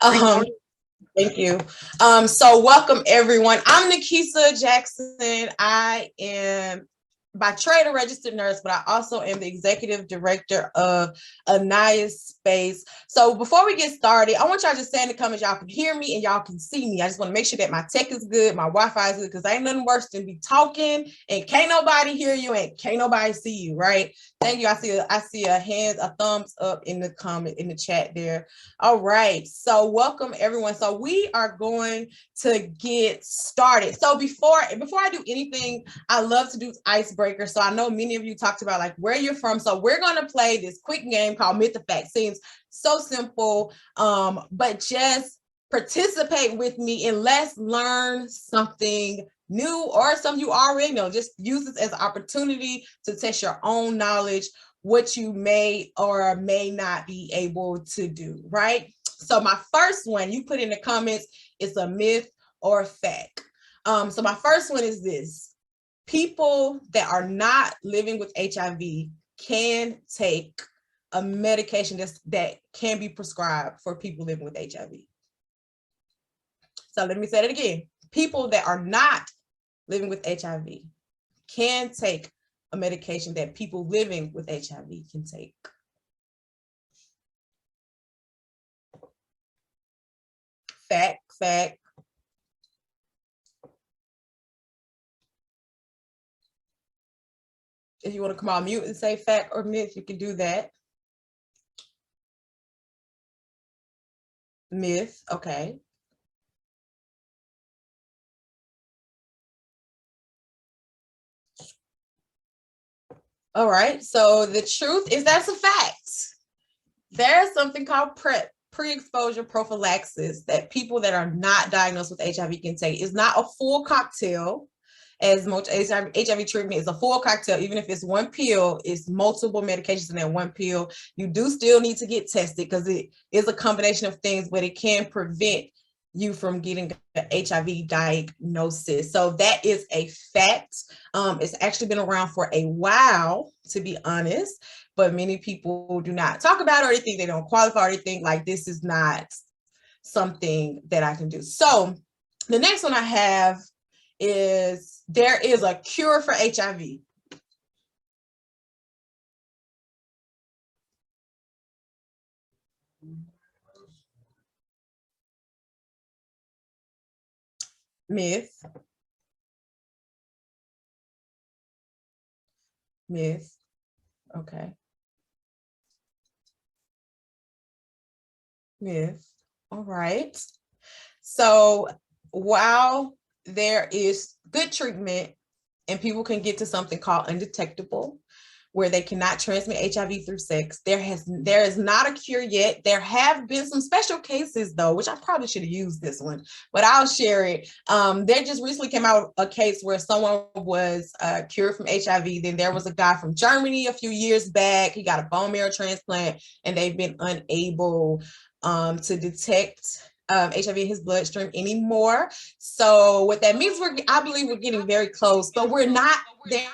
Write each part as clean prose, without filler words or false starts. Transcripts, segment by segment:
Um, Thank you. So welcome everyone. I'm Nikisa Jackson. I am by trade a registered nurse, but I also am the executive director of Aniyah Space. So before we get started, I want y'all to say in the comments, y'all can hear me and y'all can see me. I just want to make sure that my tech is good, my Wi-Fi is good, because ain't nothing worse than be talking and can't nobody hear you and can't nobody see you, right? Thank you. I see a hand, a thumbs up in the comment, in the chat there. All right. So welcome everyone. So we are going to get started. So before I do anything, I love to do icebreaker. So I know many of you talked about like where you're from. So we're going to play this quick game called Myth or Fact. Seems so simple, but just participate with me and let's learn something new or something you already know. Just use this as an opportunity to test your own knowledge, what you may or may not be able to do, right? So my first one, you put in the comments, it's a myth or a fact. So my first one is this: people that are not living with HIV can take a medication that can be prescribed for people living with HIV. So let me say it again. People that are not living with HIV can take a medication that people living with HIV can take. Fact. If you want to come on mute and say fact or myth, you can do that. Myth, okay. All right, so the truth is that's a fact. There's something called pre-exposure prophylaxis that people that are not diagnosed with HIV can take. It's not a full cocktail, as much HIV treatment is a full cocktail. Even if it's one pill, it's multiple medications in that one pill. You do still need to get tested because it is a combination of things, but it can prevent you from getting an HIV diagnosis. So that is a fact. It's actually been around for a while, to be honest, but many people do not talk about it, or they think they don't qualify, or they think like this is not something that I can do. So the next one I have is there is a cure for HIV. Myth. Myth. Okay. Myth. All right. So while there is good treatment and people can get to something called undetectable, where they cannot transmit HIV through sex, there is not a cure yet. There have been some special cases though, which I probably should have used this one, but I'll share it. There just recently came out a case where someone was cured from HIV. Then there was a guy from Germany a few years back. He got a bone marrow transplant and they've been unable to detect HIV in his bloodstream anymore. So what that means, I believe we're getting very close, but we're not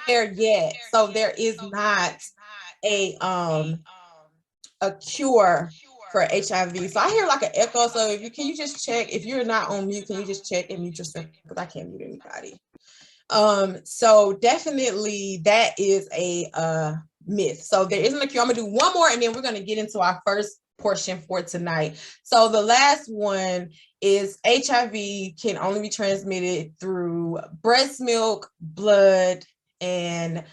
there yet. So there is not a cure for HIV. So I hear like an echo. So if you can, you just check if you're not on mute, can you just check and mute yourself, because I can't mute anybody. So definitely that is a myth. So there isn't a cure. I'm gonna do one more and then we're gonna get into our first portion for tonight. So the last one is HIV can only be transmitted through breast milk, blood, and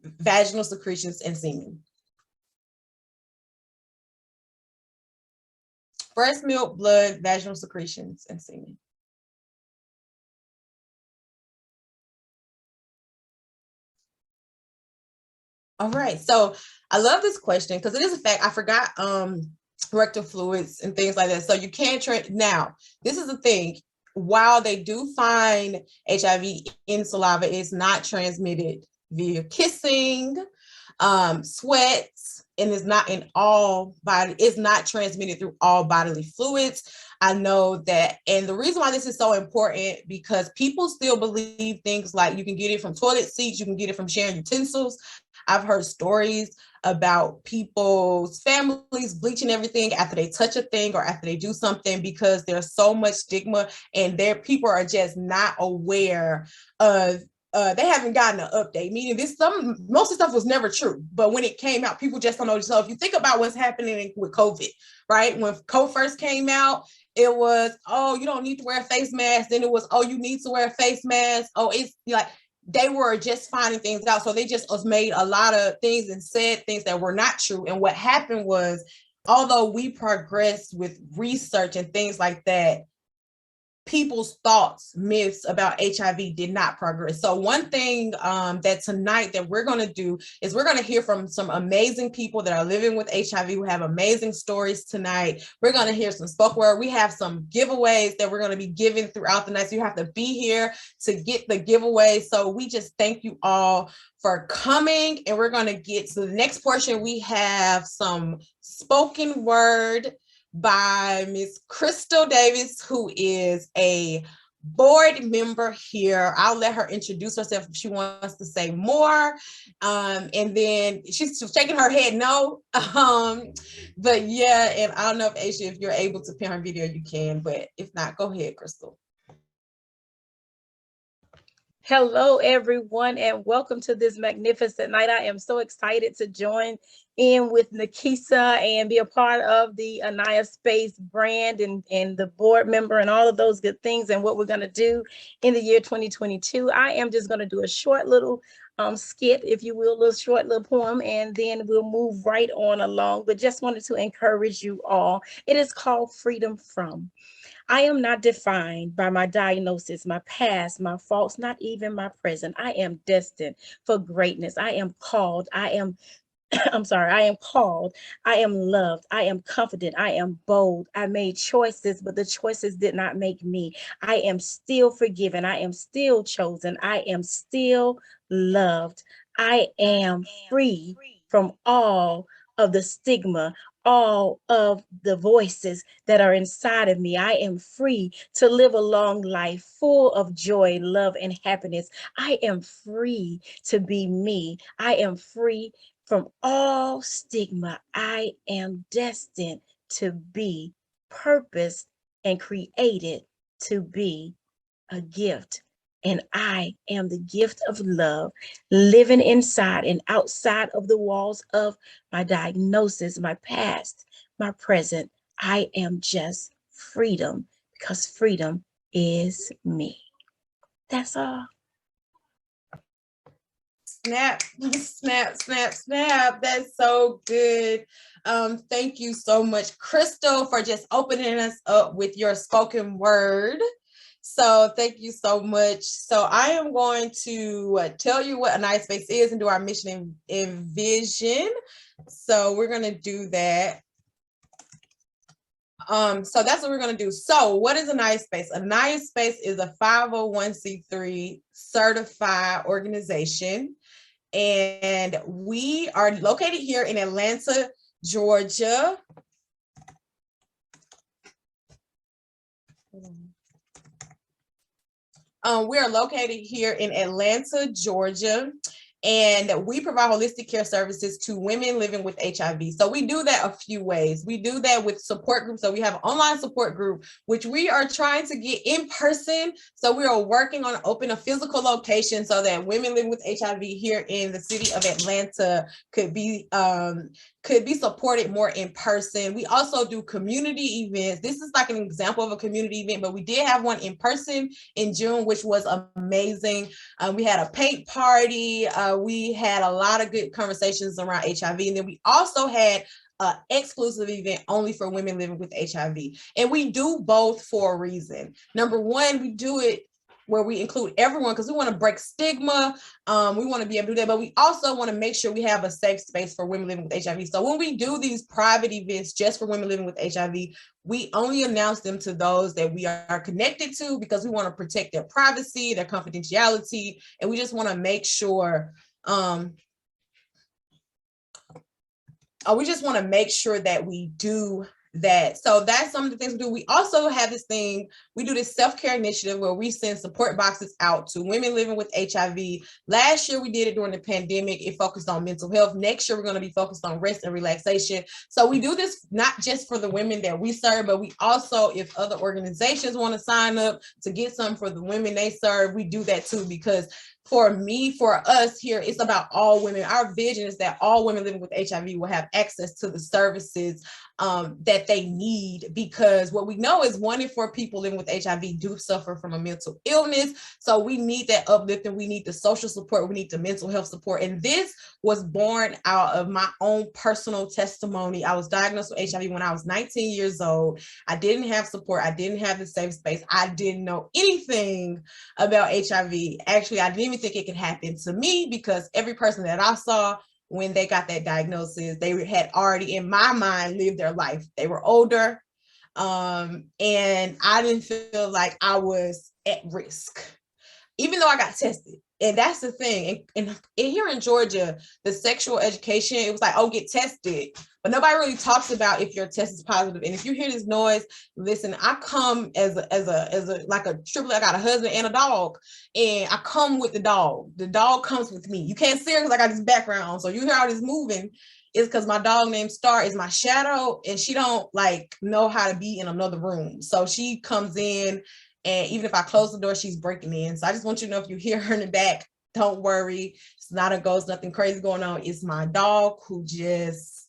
vaginal secretions and semen. Breast milk, blood, vaginal secretions, and semen. All right, so I love this question because it is a fact. I forgot rectal fluids and things like that. So you can't now, this is the thing. While they do find HIV in saliva, it's not transmitted via kissing, sweats, and it's not in all body, it's not transmitted through all bodily fluids. I know that, and the reason why this is so important, because people still believe things like you can get it from toilet seats, you can get it from sharing utensils. I've heard stories about people's families bleaching everything after they touch a thing or after they do something, because there's so much stigma and their people are just not aware of they haven't gotten an update, meaning most of the stuff was never true, but when it came out, people just don't know. So if you think about what's happening with COVID, right? When COVID first came out, it was, oh, you don't need to wear a face mask. Then it was, oh, you need to wear a face mask. Oh, it's like they were just finding things out. So they just made a lot of things and said things that were not true. And what happened was, although we progressed with research and things like that, people's thoughts, myths about HIV did not progress. So one thing that tonight that we're going to do is we're going to hear from some amazing people that are living with HIV who have amazing stories tonight. We're going to hear some spoken word. We have some giveaways that we're going to be giving throughout the night. So you have to be here to get the giveaway. So we just thank you all for coming, and we're going to get to the next portion. We have some spoken word by Miss Crystal Davis, who is a board member here. I'll let her introduce herself if she wants to say more. And then she's shaking her head no. But yeah, and I don't know if Aisha, if you're able to pin her video, you can, but if not, go ahead, Crystal. Hello, everyone, and welcome to this magnificent night. I am so excited to join in with Nikisa and be a part of the Aniyah Space brand and the board member and all of those good things and what we're going to do in the year 2022. I am just going to do a short little skit, if you will, a little short little poem, and then we'll move right on along. But just wanted to encourage you all. It is called Freedom From. I am not defined by my diagnosis, my past, my faults, not even my present. I am destined for greatness. I am called. I am I am called. I am loved. I am confident. I am bold. I made choices, but the choices did not make me. I am still forgiven. I am still chosen. I am still loved. I am free from all of the stigma, all of the voices that are inside of me. I am free to live a long life full of joy, love, and happiness. I am free to be me. I am free from all stigma. I am destined to be purposed and created to be a gift. And I am the gift of love, living inside and outside of the walls of my diagnosis, my past, my present. I am just freedom, because freedom is me. That's all. Snap, snap, snap, snap. That's so good. Thank you so much, Crystal, for just opening us up with your spoken word. So thank you so much. So I am going to tell you what Aniyah Space is and do our mission and vision. So we're going to do that. So that's what we're going to do. So what is Aniyah Space? Aniyah Space is a 501c3 certified organization, and we are located here in Atlanta, Georgia. We are located here in Atlanta, Georgia, and we provide holistic care services to women living with HIV. So we do that a few ways. We do that with support groups. So we have an online support group, which we are trying to get in person. So we are working on opening a physical location so that women living with HIV here in the city of Atlanta could be supported more in person. We also do community events. This is like an example of a community event, but we did have one in person in June, which was amazing. We had a paint party. We had a lot of good conversations around HIV. And then we also had an exclusive event only for women living with HIV. And we do both for a reason. Number one, we do it where we include everyone because we want to break stigma. We want to be able to do that, but we also want to make sure we have a safe space for women living with HIV. So when we do these private events just for women living with HIV, we only announce them to those that we are connected to because we want to protect their privacy, their confidentiality, and we just want to make sure that we do So that's some of the things we do. We also have this thing, we do this self-care initiative where we send support boxes out to women living with HIV. Last year we did it during the pandemic. It focused on mental health. Next year we're going to be focused on rest and relaxation. So we do this not just for the women that we serve, but we also, if other organizations want to sign up to get some for the women they serve, we do that too. Because for us here, it's about all women. Our vision is that all women living with HIV will have access to the services that they need, because what we know is 1 in 4 people living with HIV do suffer from a mental illness. So we need that uplifting. We need the social support. We need the mental health support. And this was born out of my own personal testimony. I was diagnosed with HIV when I was 19 years old. I didn't have support. I didn't have the safe space. I didn't know anything about HIV. Actually, I didn't even think it could happen to me, because every person that I saw when they got that diagnosis, they had already, in my mind, lived their life. They were older, and I didn't feel like I was at risk, even though I got tested. And that's the thing. And here in Georgia, the sexual education, it was like, oh, get tested. But nobody really talks about if your test is positive. And if you hear this noise, listen, I come as a like a triplet. I got a husband and a dog, and I come with the dog. The dog comes with me. You can't see her because I got this background on. So you hear all this moving, is because my dog named Star is my shadow, and she don't like know how to be in another room. So she comes in, and even if I close the door, she's breaking in. So I just want you to know, if you hear her in the back, don't worry. It's not a ghost, nothing crazy going on. It's my dog who just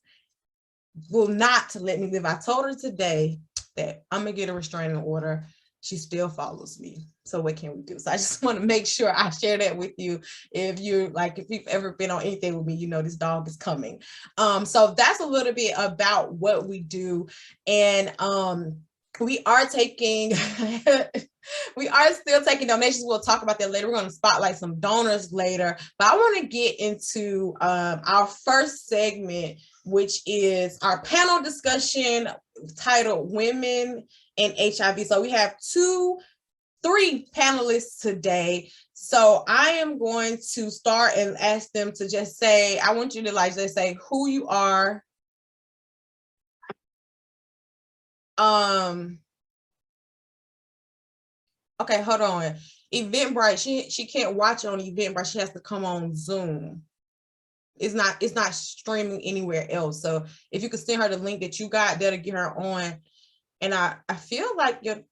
will not let me live. I told her today that I'm going to get a restraining order. She still follows me. So what can we do? So I just want to make sure I share that with you. If you've ever been on anything with me, you know this dog is coming. So that's a little bit about what we do. And we are taking we are still taking donations. We'll talk about that later. We're going to spotlight some donors later, but I want to get into our first segment, which is our panel discussion titled Women and HIV. So we have 3 panelists today. So I am going to start and ask them to just say, I want you to just say who you are. Okay, hold on. Eventbrite, she can't watch it on Eventbrite. She has to come on Zoom. It's not streaming anywhere else. So if you could send her the link that you got, that'll get her on. And I feel like you're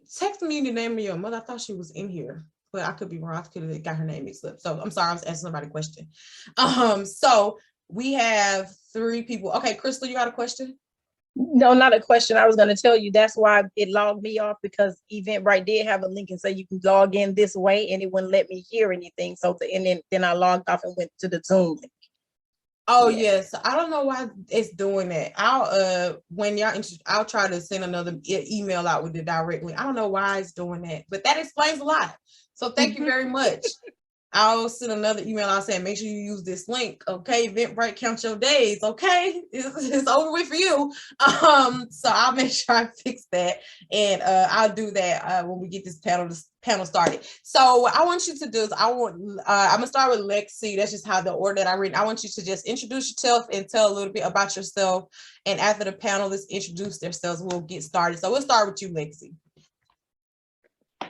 texting me the name of your mother. I thought she was in here, but I could be wrong. I could have got her name mixed up. So I'm sorry, I was asking somebody a question. So we have 3 people. Okay, Crystal, you got a question? No, not a question. I was going to tell you that's why it logged me off, because Eventbrite did have a link and say you can log in this way, and it wouldn't let me hear anything. So then I logged off and went to the Zoom link. Oh yes, I don't know why it's doing that. I'll try to send another email out with it directly. I don't know why it's doing that, but that explains a lot. So thank you very much. I'll send another email. I'll say, make sure you use this link. Okay, Eventbrite, count your days. Okay, it's over with for you. So I'll make sure I fix that, and I'll do that when we get this panel started. So what I want you to do is I'm gonna start with Lexi. That's just how the order that I read. I want you to just introduce yourself and tell a little bit about yourself. And after the panelists introduce themselves, we'll get started. So we'll start with you, Lexi.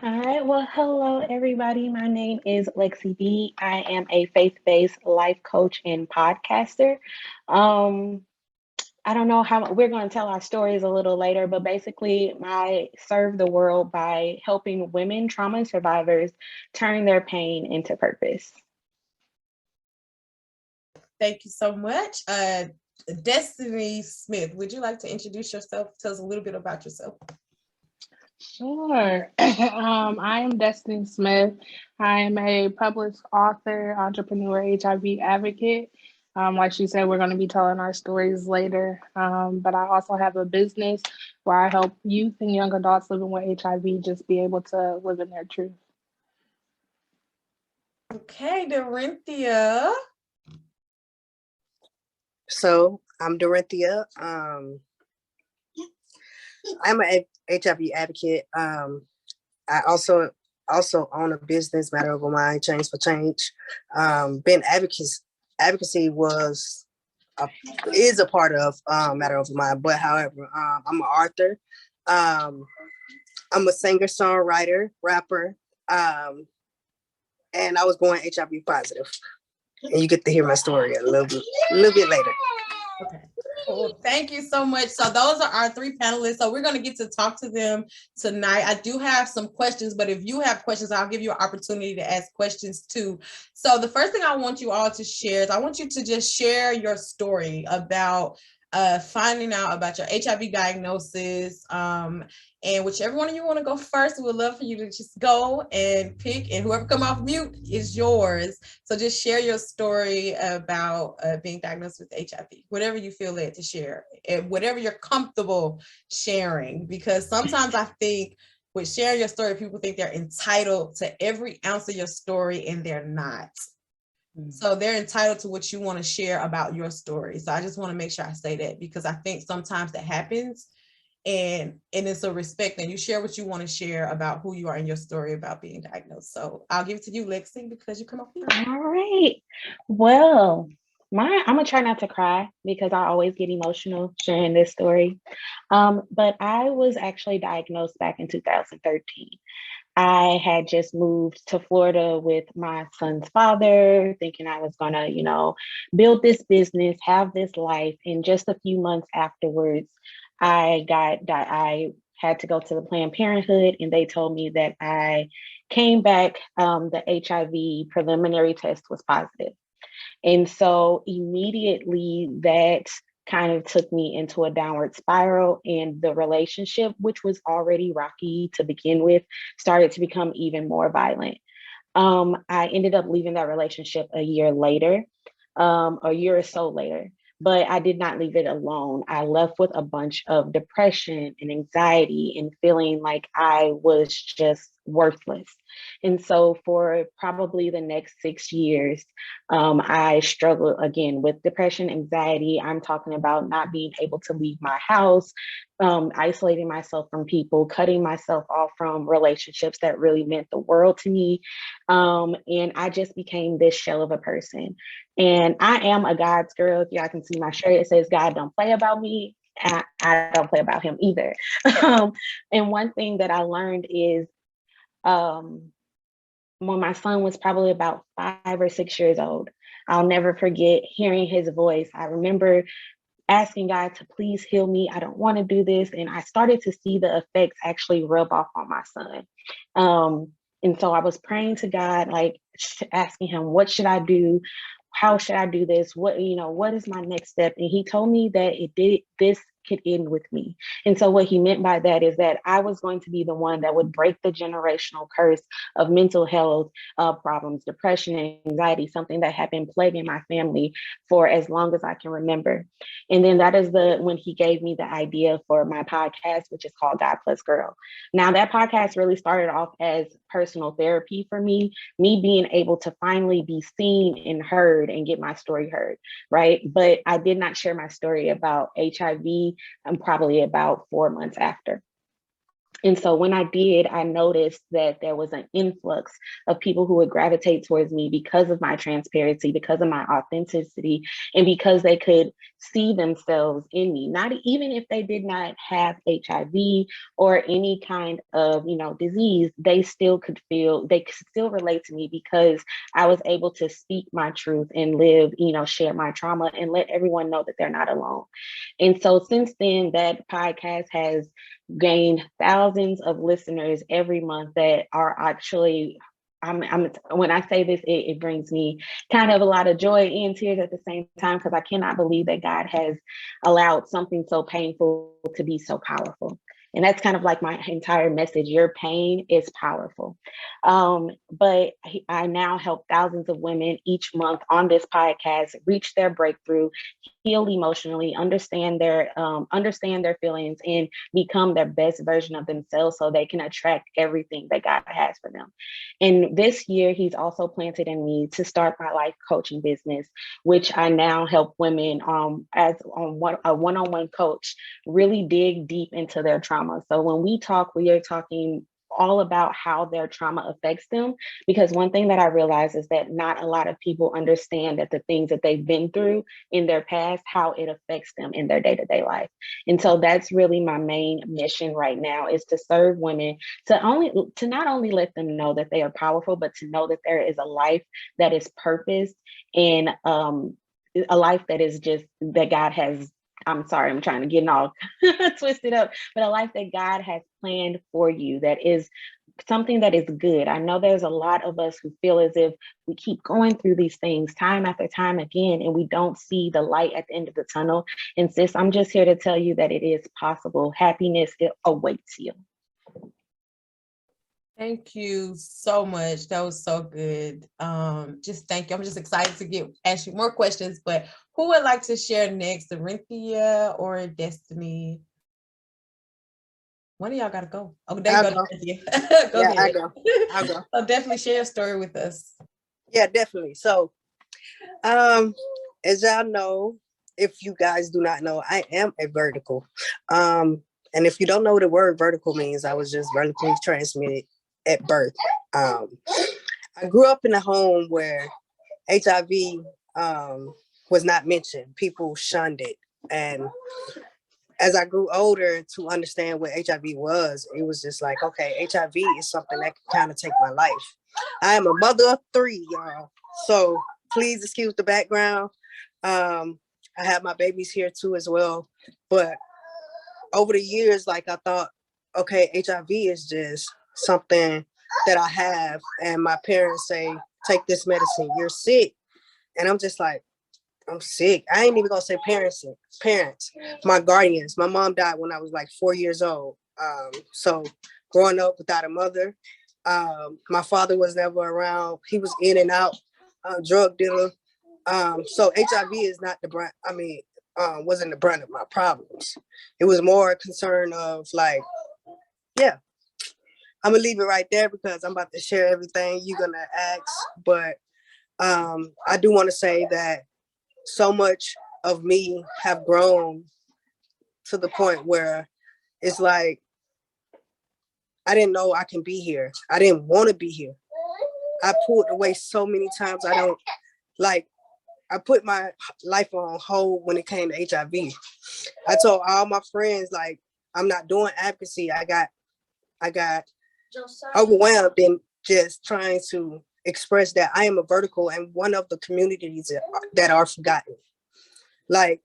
All right. Well, hello, everybody. My name is Lexi B. I am a faith-based life coach and podcaster. I don't know how we're going to tell our stories a little later, but basically I serve the world by helping women trauma survivors turn their pain into purpose. Thank you so much. Destiny Smith, would you like to introduce yourself? Tell us a little bit about yourself. Sure. I am Destiny Smith. I am a published author, entrepreneur, HIV advocate. Like she said, we're going to be telling our stories later. But I also have a business where I help youth and young adults living with HIV just be able to live in their truth. Okay, Dorinthia. So I'm Dorinthia. I'm an HIV advocate. I also own a business, Matter Over Mind, Change for Change. Advocacy was is a part of Matter of Mind. But however, I'm an author. I'm a singer, songwriter, rapper, and I was born HIV positive. And you get to hear my story a little bit later. Okay. Cool. Thank you so much. So those are our three panelists. So we're going to get to talk to them tonight. I do have some questions, but if you have questions, I'll give you an opportunity to ask questions too. So the first thing I want you all to share is I want you to just share your story about finding out about your HIV diagnosis. And whichever one of you want to go first, we would love for you to just go and pick, and whoever come off mute is yours. So just share your story about being diagnosed with HIV, whatever you feel led to share, and whatever you're comfortable sharing, because sometimes I think with sharing your story, people think they're entitled to every ounce of your story, and they're not. So they're entitled to what you want to share about your story. So I just want to make sure I say that, because I think sometimes that happens, and it's a respect, and you share what you want to share about who you are in your story about being diagnosed. So I'll give it to you, Lexi, because you come up here. All right. Well, I'm gonna try not to cry because I always get emotional sharing this story. But I was actually diagnosed back in 2013. I had just moved to Florida with my son's father, thinking I was gonna, build this business, have this life. And just a few months afterwards, I had to go to the Planned Parenthood, and they told me that I came back, the HIV preliminary test was positive. And so immediately that kind of took me into a downward spiral, and the relationship, which was already rocky to begin with, started to become even more violent. I ended up leaving that relationship a year or so later, but I did not leave it alone. I left with a bunch of depression and anxiety and feeling like I was just worthless. And so for probably the next 6 years, I struggled again with depression, anxiety. I'm talking about not being able to leave my house, isolating myself from people, cutting myself off from relationships that really meant the world to me. And I just became this shell of a person. And I am a God's girl. If y'all can see my shirt, it says, "God don't play about me." I don't play about him either. And one thing that I learned is, when my son was probably about 5 or 6 years old, I'll never forget hearing his voice. I remember asking God to please heal me. I don't want to do this. And I started to see the effects actually rub off on my son. And so I was praying to God, like asking him, what should I do? How should I do this? What is my next step? And he told me that this could end with me. And so what he meant by that is that I was going to be the one that would break the generational curse of mental health problems, depression, anxiety, something that had been plaguing my family for as long as I can remember. And then that is when he gave me the idea for my podcast, which is called God Plus Girl. Now that podcast really started off as personal therapy for me being able to finally be seen and heard and get my story heard, right? But I did not share my story about HIV probably about 4 months after. And so when I did, I noticed that there was an influx of people who would gravitate towards me because of my transparency, because of my authenticity, and because they could see themselves in me. Not even if they did not have HIV or any kind of, disease, they could still relate to me because I was able to speak my truth and live, share my trauma and let everyone know that they're not alone. And so since then, that podcast has gained thousands of listeners every month that are actually, when I say this, it brings me kind of a lot of joy and tears at the same time, because I cannot believe that God has allowed something so painful to be so powerful. And that's kind of like my entire message. Your pain is powerful. But I now help thousands of women each month on this podcast reach their breakthrough, heal emotionally, understand their feelings, and become their best version of themselves so they can attract everything that God has for them. And this year, he's also planted in me to start my life coaching business, which I now help women as a one-on-one coach really dig deep into their trauma. So when we talk, we are talking all about how their trauma affects them. Because one thing that I realize is that not a lot of people understand that the things that they've been through in their past, how it affects them in their day-to-day life. And so that's really my main mission right now, is to serve women, to not only let them know that they are powerful, but to know that there is a life that is purposed, and a life that is just, that God has, I'm sorry, I'm trying to get it all twisted up, but a life that God has planned for you, that is something that is good. I know there's a lot of us who feel as if we keep going through these things time after time again, and we don't see the light at the end of the tunnel. And sis, I'm just here to tell you that it is possible. Happiness, it awaits you. Thank you so much. That was so good. Just thank you. I'm just excited to ask you more questions, but who would like to share next, Dorinthia or Destiny? One of y'all gotta go. Oh, there you go, Dorinthia. Go ahead. I'll go. So definitely share a story with us. Yeah, definitely. So, as y'all know, if you guys do not know, I am a vertical. And if you don't know what the word vertical means, I was just vertically transmitted at birth. I grew up in a home where HIV was not mentioned. People shunned it. And as I grew older to understand what HIV was, it was just like, okay, HIV is something that can kind of take my life. I am a mother of 3, y'all. So please excuse the background. I have my babies here too as well. But over the years, like, I thought, okay, HIV is just something that I have. And my parents say, take this medicine, you're sick. And I'm just like, I'm sick. I ain't even gonna say parents, my guardians. My mom died when I was like 4 years old. So growing up without a mother, my father was never around. He was in and out, drug dealer. So HIV is not the brunt. Wasn't the brunt of my problems. It was more a concern of like, yeah, I'm gonna leave it right there because I'm about to share everything you're gonna ask. But I do want to say that so much of me have grown to the point where it's like, I didn't know I can be here. I didn't want to be here. I pulled away so many times. I put my life on hold when it came to HIV. I told all my friends, like, I'm not doing advocacy. I got overwhelmed in just trying to express that I am a vertical and one of the communities that are forgotten. Like,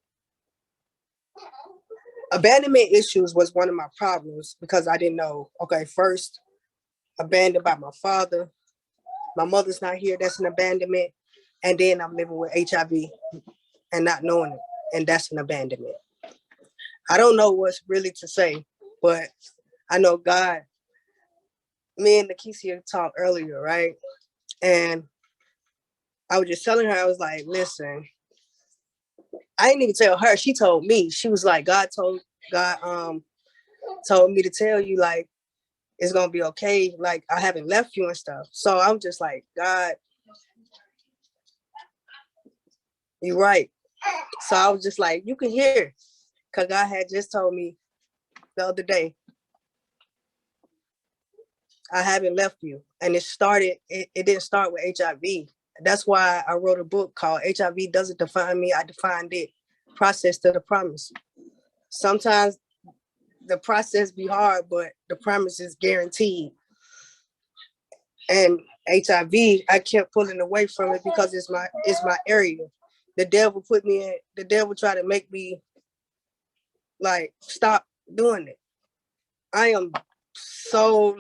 abandonment issues was one of my problems because I didn't know, okay, first, abandoned by my father. My mother's not here, that's an abandonment. And then I'm living with HIV and not knowing it. And that's an abandonment. I don't know what's really to say, but I know God, me and Nakesia talked earlier, right? And I was just telling her, I was like, listen, I didn't even tell her, she told me. She was like, God told me to tell you, like, it's gonna be okay. Like, I haven't left you and stuff. So I'm just like, God, you're right. So I was just like, you can hear, because God had just told me the other day, I haven't left you. And it didn't start with HIV. That's why I wrote a book called HIV Doesn't Define Me, I Defined It, Process to the Promise. Sometimes the process be hard, but the promise is guaranteed. And HIV, I kept pulling away from it because it's my area. The devil tried to make me like stop doing it. I am so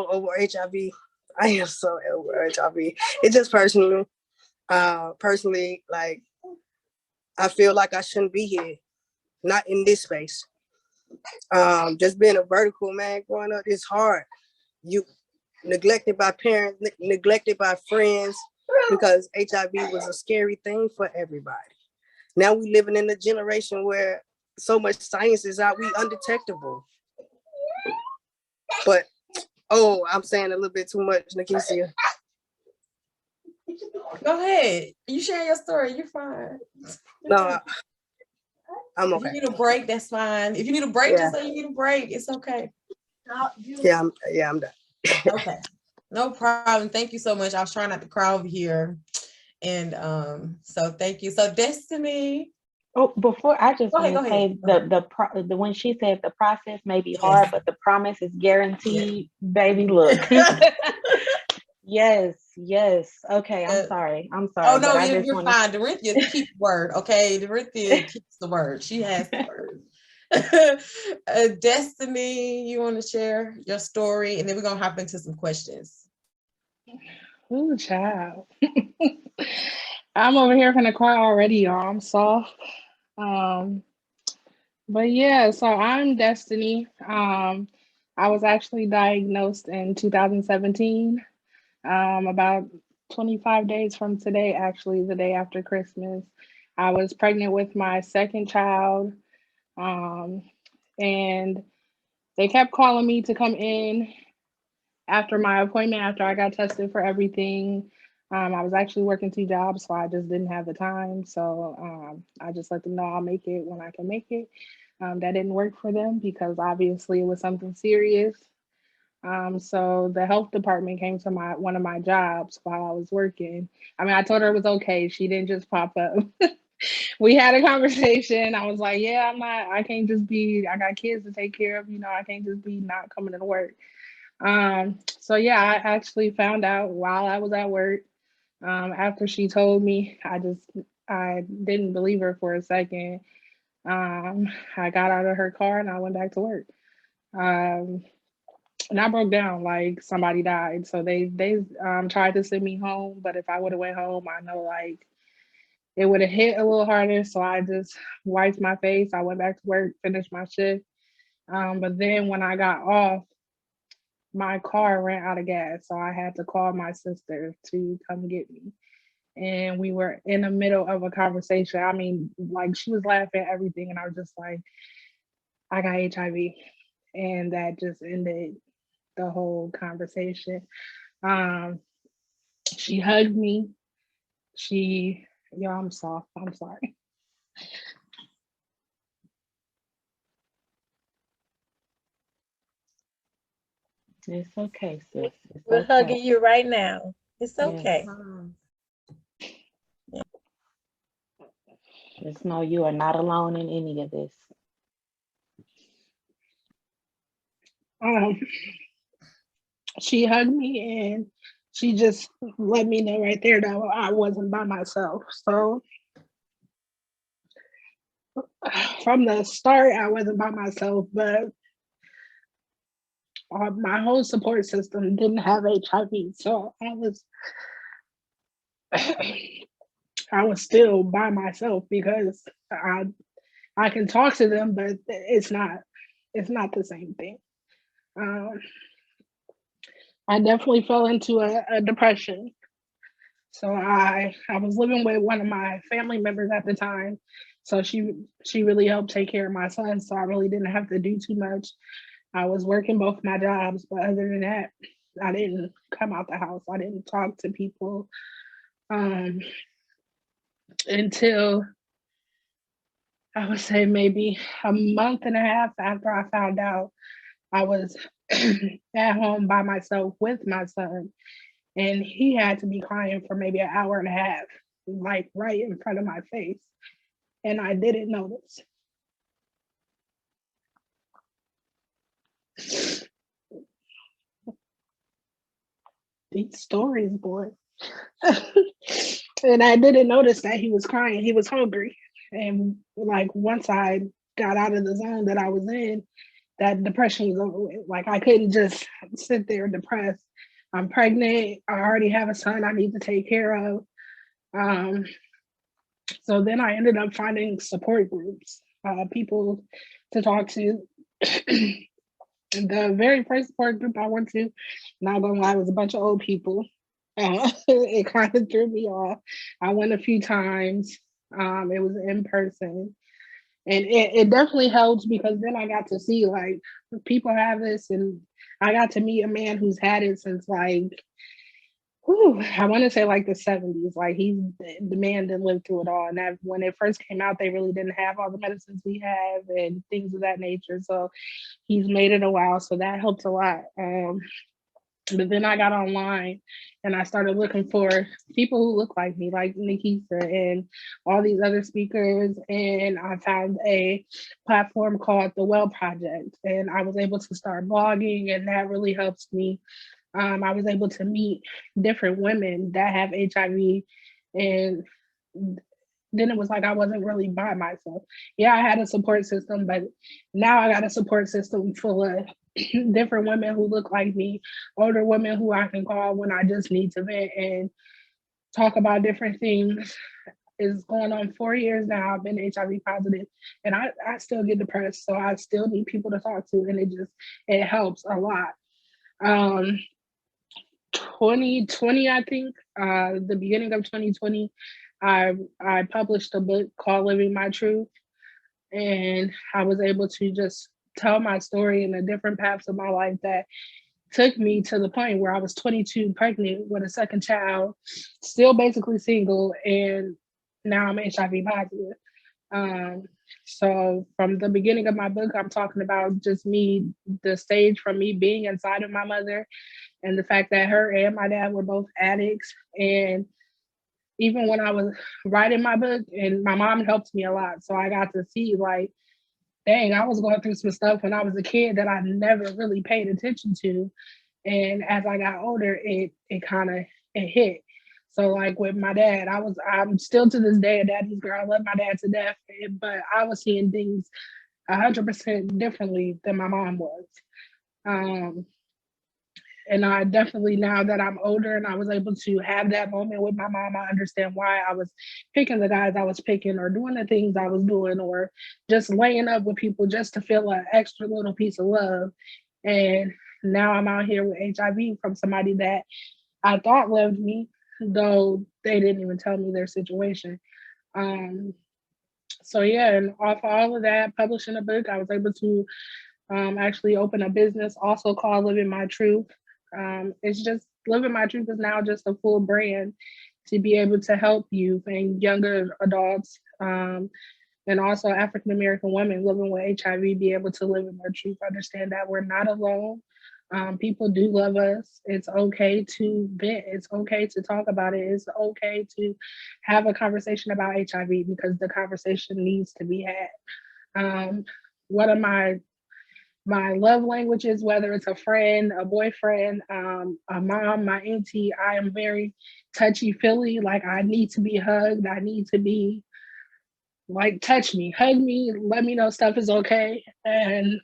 over HIV. I am so over HIV. It's just personally, like, I feel like I shouldn't be here, not in this space. Just being a vertical, man, growing up is hard. You neglected by parents, neglected by friends, because HIV was a scary thing for everybody. Now we living in a generation where so much science is out, we undetectable. But, I'm saying a little bit too much, Nakesia. Go ahead. You share your story. You're fine. No, I'm okay. If you need a break, that's fine. If you need a break, just say you need a break. It's okay. I'm done. Okay, no problem. Thank you so much. I was trying not to cry over here. And so thank you. So Destiny. Oh, before I just Go ahead, want to go ahead. say the when she said the process may be Yes. hard, but the promise is guaranteed. Baby, look. Yes. Okay, I'm sorry. Oh but no, I just you're want to. fine. Dorinthia keeps the word. Okay, Dorinthia keeps the word. She has the word. Destiny, you want to share your story, and then we're gonna hop into some questions. Ooh, child. I'm over here gonna cry already, y'all. I'm soft. But yeah, so I'm Destiny. I was actually diagnosed in 2017, about 25 days from today, actually, the day after Christmas. I was pregnant with my second child, and they kept calling me to come in after my appointment, after I got tested for everything. I was actually working 2 jobs, so I just didn't have the time. So I just let them know I'll make it when I can make it. That didn't work for them because obviously it was something serious. So the health department came to one of my jobs while I was working. I mean, I told her it was okay. She didn't just pop up. We had a conversation. I was like, yeah, I can't just be, I got kids to take care of, I can't just be not coming to work. So yeah, I actually found out while I was at work. After she told me, I didn't believe her for a second. I got out of her car and I went back to work. And I broke down like somebody died. So they tried to send me home, but if I would have went home, I know like it would have hit a little harder. So I just wiped my face. I went back to work, finished my shift. But then when I got off, my car ran out of gas. So I had to call my sister to come get me. And we were in the middle of a conversation. I mean, like she was laughing at everything. And I was just like, I got HIV. And that just ended the whole conversation. She hugged me. I'm soft. I'm sorry. It's okay, sis. We're hugging you right now. It's okay. Yes. Just know you are not alone in any of this. She hugged me and she just let me know right there that I wasn't by myself. So from the start, I wasn't by myself, but my whole support system didn't have HIV. So I was still by myself because I can talk to them, but it's not the same thing. I definitely fell into a depression. So I was living with one of my family members at the time. So she really helped take care of my son. So I really didn't have to do too much. I was working both my jobs, but other than that, I didn't come out the house. I didn't talk to people until I would say maybe a month and a half after I found out. I was at home by myself with my son, and he had to be crying for maybe an hour and a half, like right in front of my face. And I didn't notice. These stories, boy. And I didn't notice that he was crying. He was hungry. And like once I got out of the zone that I was in, that depression was over with. Like I couldn't just sit there depressed. I'm pregnant. I already have a son I need to take care of. So then I ended up finding support groups, people to talk to. The very first support group I went to, not gonna lie, was a bunch of old people. It kind of threw me off. I went a few times. It was in person. And it definitely helped because then I got to see like people have this, and I got to meet a man who's had it since like I want to say like the 70s. Like the man that lived through it all. And that when it first came out, they really didn't have all the medicines we have and things of that nature. So he's made it a while. So that helped a lot. But then I got online and I started looking for people who look like me, like Nikisa and all these other speakers. And I found a platform called the Well Project. And I was able to start blogging, and that really helps me. I was able to meet different women that have HIV, and then it was like I wasn't really by myself. Yeah, I had a support system, but now I got a support system full of different women who look like me, older women who I can call when I just need to vent and talk about different things. It's going on 4 years now. I've been HIV positive, and I still get depressed, so I still need people to talk to, and it helps a lot. 2020, I think, the beginning of 2020, I published a book called Living My Truth, and I was able to just tell my story in the different paths of my life that took me to the point where I was 22, pregnant with a second child, still basically single, and now I'm HIV positive. So from the beginning of my book, I'm talking about just me, the stage from me being inside of my mother, and the fact that her and my dad were both addicts. And even when I was writing my book, and my mom helped me a lot, so I got to see like, dang, I was going through some stuff when I was a kid that I never really paid attention to. And as I got older, it kind of hit. So like with my dad, I'm still to this day a daddy's girl. I love my dad to death, but I was seeing things 100% differently than my mom was. And I definitely, now that I'm older and I was able to have that moment with my mom, I understand why I was picking the guys I was picking, or doing the things I was doing, or just laying up with people just to feel an extra little piece of love. And now I'm out here with HIV from somebody that I thought loved me, though they didn't even tell me their situation. So yeah, and off all of that, publishing a book, I was able to actually open a business also called Living My Truth. It's just, Living My Truth is now just a full brand to be able to help youth and younger adults, and also African American women living with HIV be able to live in their truth, understand that we're not alone. People do love us. It's okay to vent. It's okay to talk about it. It's okay to have a conversation about HIV, because the conversation needs to be had. One of my love languages, whether it's a friend, a boyfriend, a mom, my auntie, I am very touchy-feely. Like, I need to be hugged. I need to be, like, touch me, hug me, let me know stuff is okay. And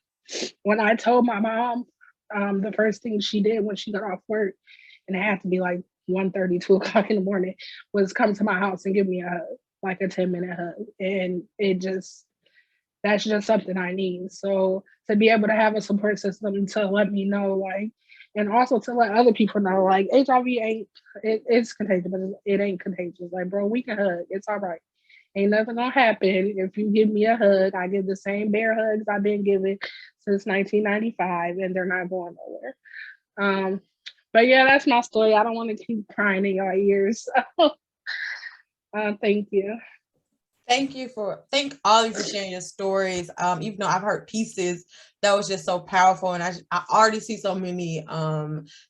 when I told my mom, the first thing she did when she got off work, and it had to be like 1:30, 2 o'clock in the morning, was come to my house and give me a hug, like a 10-minute hug. And that's just something I need. So to be able to have a support system to let me know, like, and also to let other people know, like, HIV it's contagious, but it ain't contagious. Like, bro, we can hug. It's all right. Ain't nothing gonna happen if you give me a hug. I give the same bear hugs I've been giving since 1995, and they're not going nowhere. But yeah, that's my story. I don't want to keep crying in your ears. Thank you. Thank all of you for sharing your stories. Even though I've heard pieces, that was just so powerful, and I already see so many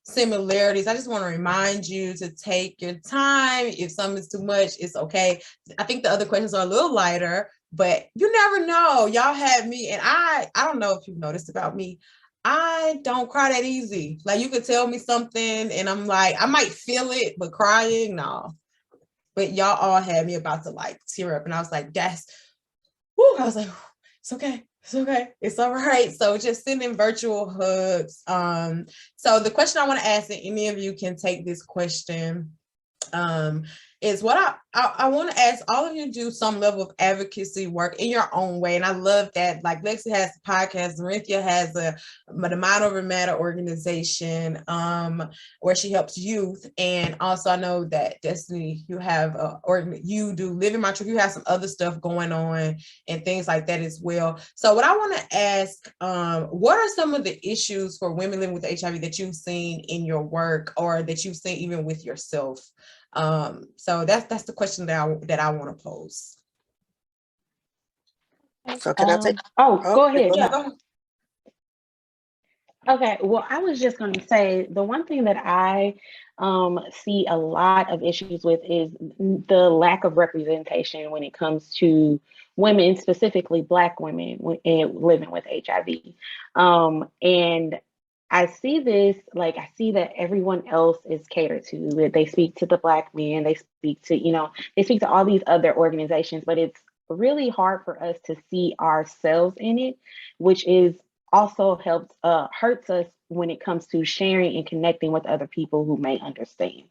similarities. I just want to remind you to take your time. If something is too much, it's okay. I think the other questions are a little lighter, but you never know. Y'all had me, and I don't know if you've noticed about me, I don't cry that easy. Like, you could tell me something and I'm like, I might feel it, but crying, no. But y'all all had me about to like tear up, and I was like, I was like, it's okay. It's okay. It's all right. So just sending virtual hugs. So the question I want to ask, and any of you can take this question, is what I want to ask all of you to do some level of advocacy work in your own way. And I love that, like Lexi has a podcast, Marinthia has the Mind Over Matter organization, where she helps youth. And also I know that Destiny, you have, or you do Living My Truth, you have some other stuff going on and things like that as well. So what I want to ask, what are some of the issues for women living with HIV that you've seen in your work, or that you've seen even with yourself? So that's the question that I want to pose. So can I take? Go ahead. Yeah, go ahead. Okay, well, I was just going to say the one thing that I see a lot of issues with is the lack of representation when it comes to women, specifically Black women living with HIV. And I see this, like, I see that everyone else is catered to. They speak to the Black men, they speak to, they speak to all these other organizations, but it's really hard for us to see ourselves in it, which is also hurts us when it comes to sharing and connecting with other people who may understand.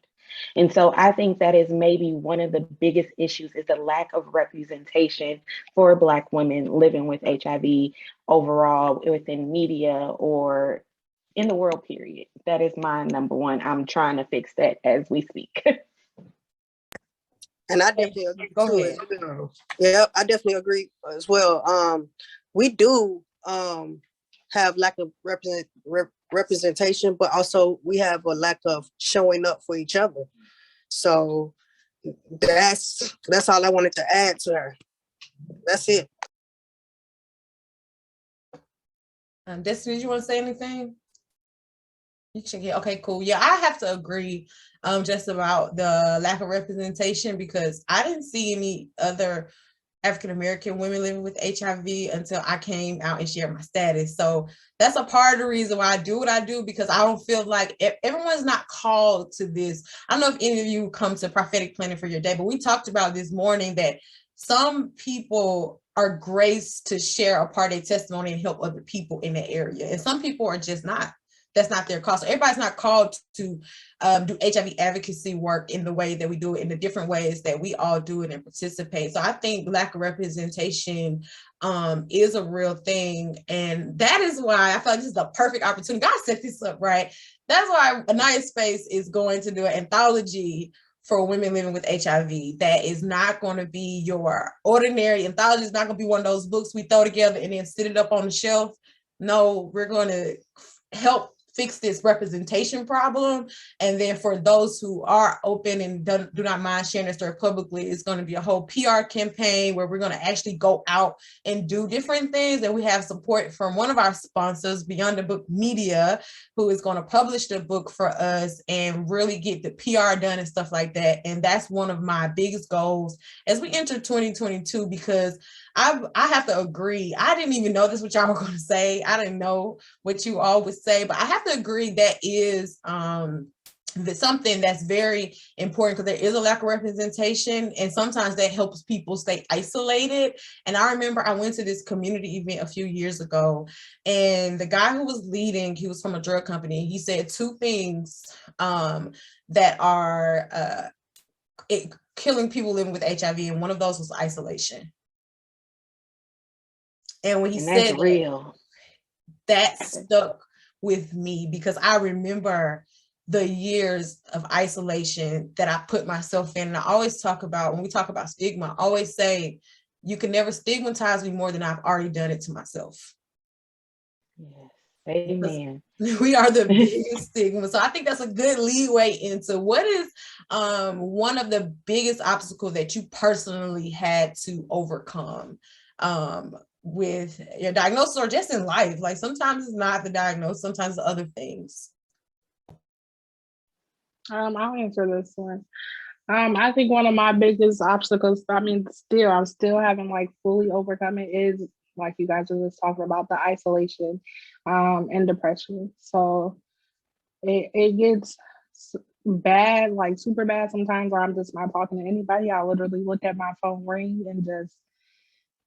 And so I think that is maybe one of the biggest issues, is the lack of representation for Black women living with HIV overall within media or in the world, period. That is my number one. I'm trying to fix that as we speak. And I definitely agree Go too. ahead. As well. Yeah, I definitely agree as well. We do have lack of representation, but also we have a lack of showing up for each other. So that's all I wanted to add to her. That's it. Destiny, did you want to say anything? Okay, cool. Yeah, I have to agree just about the lack of representation, because I didn't see any other African-American women living with HIV until I came out and shared my status. So that's a part of the reason why I do what I do, because I don't feel like everyone's not called to this. I don't know if any of you come to prophetic planning for your day, but we talked about this morning that some people are graced to share a part of their testimony and help other people in the area. And some people are just not. That's not their call. So everybody's not called to do HIV advocacy work in the way that we do it, in the different ways that we all do it and participate. So I think lack of representation is a real thing. And that is why I feel like this is a perfect opportunity. God set this up, right? That's why Aniyah Space is going to do an anthology for women living with HIV that is not going to be your ordinary anthology. It's not going to be one of those books we throw together and then sit it up on the shelf. No, we're going to help fix this representation problem. And then for those who are open and do not mind sharing their story publicly, it's going to be a whole PR campaign where we're going to actually go out and do different things. And we have support from one of our sponsors, Beyond the Book Media, who is going to publish the book for us and really get the PR done and stuff like that. And that's one of my biggest goals as we enter 2022, because I have to agree. I didn't even know this what y'all were going to say. I didn't know what you all would say, but I have to agree that is something that's very important, because there is a lack of representation, and sometimes that helps people stay isolated. And I remember I went to this community event a few years ago, and the guy who was leading, he was from a drug company. He said two things that are killing people living with HIV, and one of those was isolation. And when he said real, that stuck with me, because I remember the years of isolation that I put myself in. And I always talk about, when we talk about stigma, I always say, you can never stigmatize me more than I've already done it to myself. Yes. Amen. We are the biggest stigma. So I think that's a good leeway into what is one of the biggest obstacles that you personally had to overcome with your diagnosis, or just in life. Like sometimes it's not the diagnosis, sometimes it's other things. I'll answer this one. I think one of my biggest obstacles, I'm still haven't like fully overcome it, is like you guys were just talking about, the isolation and depression. So it gets bad, like super bad sometimes, where I'm just not talking to anybody. I literally look at my phone ring and just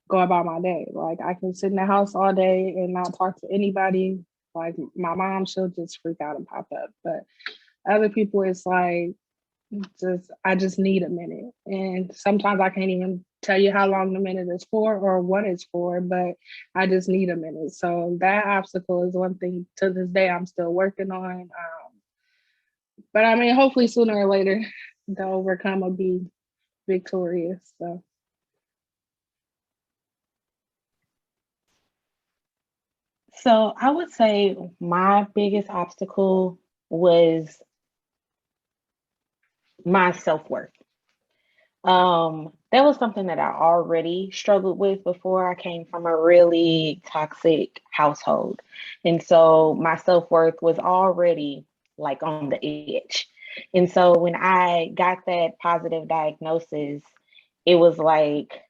go about my day. Like I can sit in the house all day and not talk to anybody. Like my mom, she'll just freak out and pop up. But other people, it's like I just need a minute. And sometimes I can't even tell you how long the minute is for or what it's for, but I just need a minute. So that obstacle is one thing to this day I'm still working on. But I mean, hopefully sooner or later the overcome will be victorious. So I would say my biggest obstacle was my self-worth. That was something that I already struggled with before. I came from a really toxic household. And so my self-worth was already like on the edge. And so when I got that positive diagnosis, it was like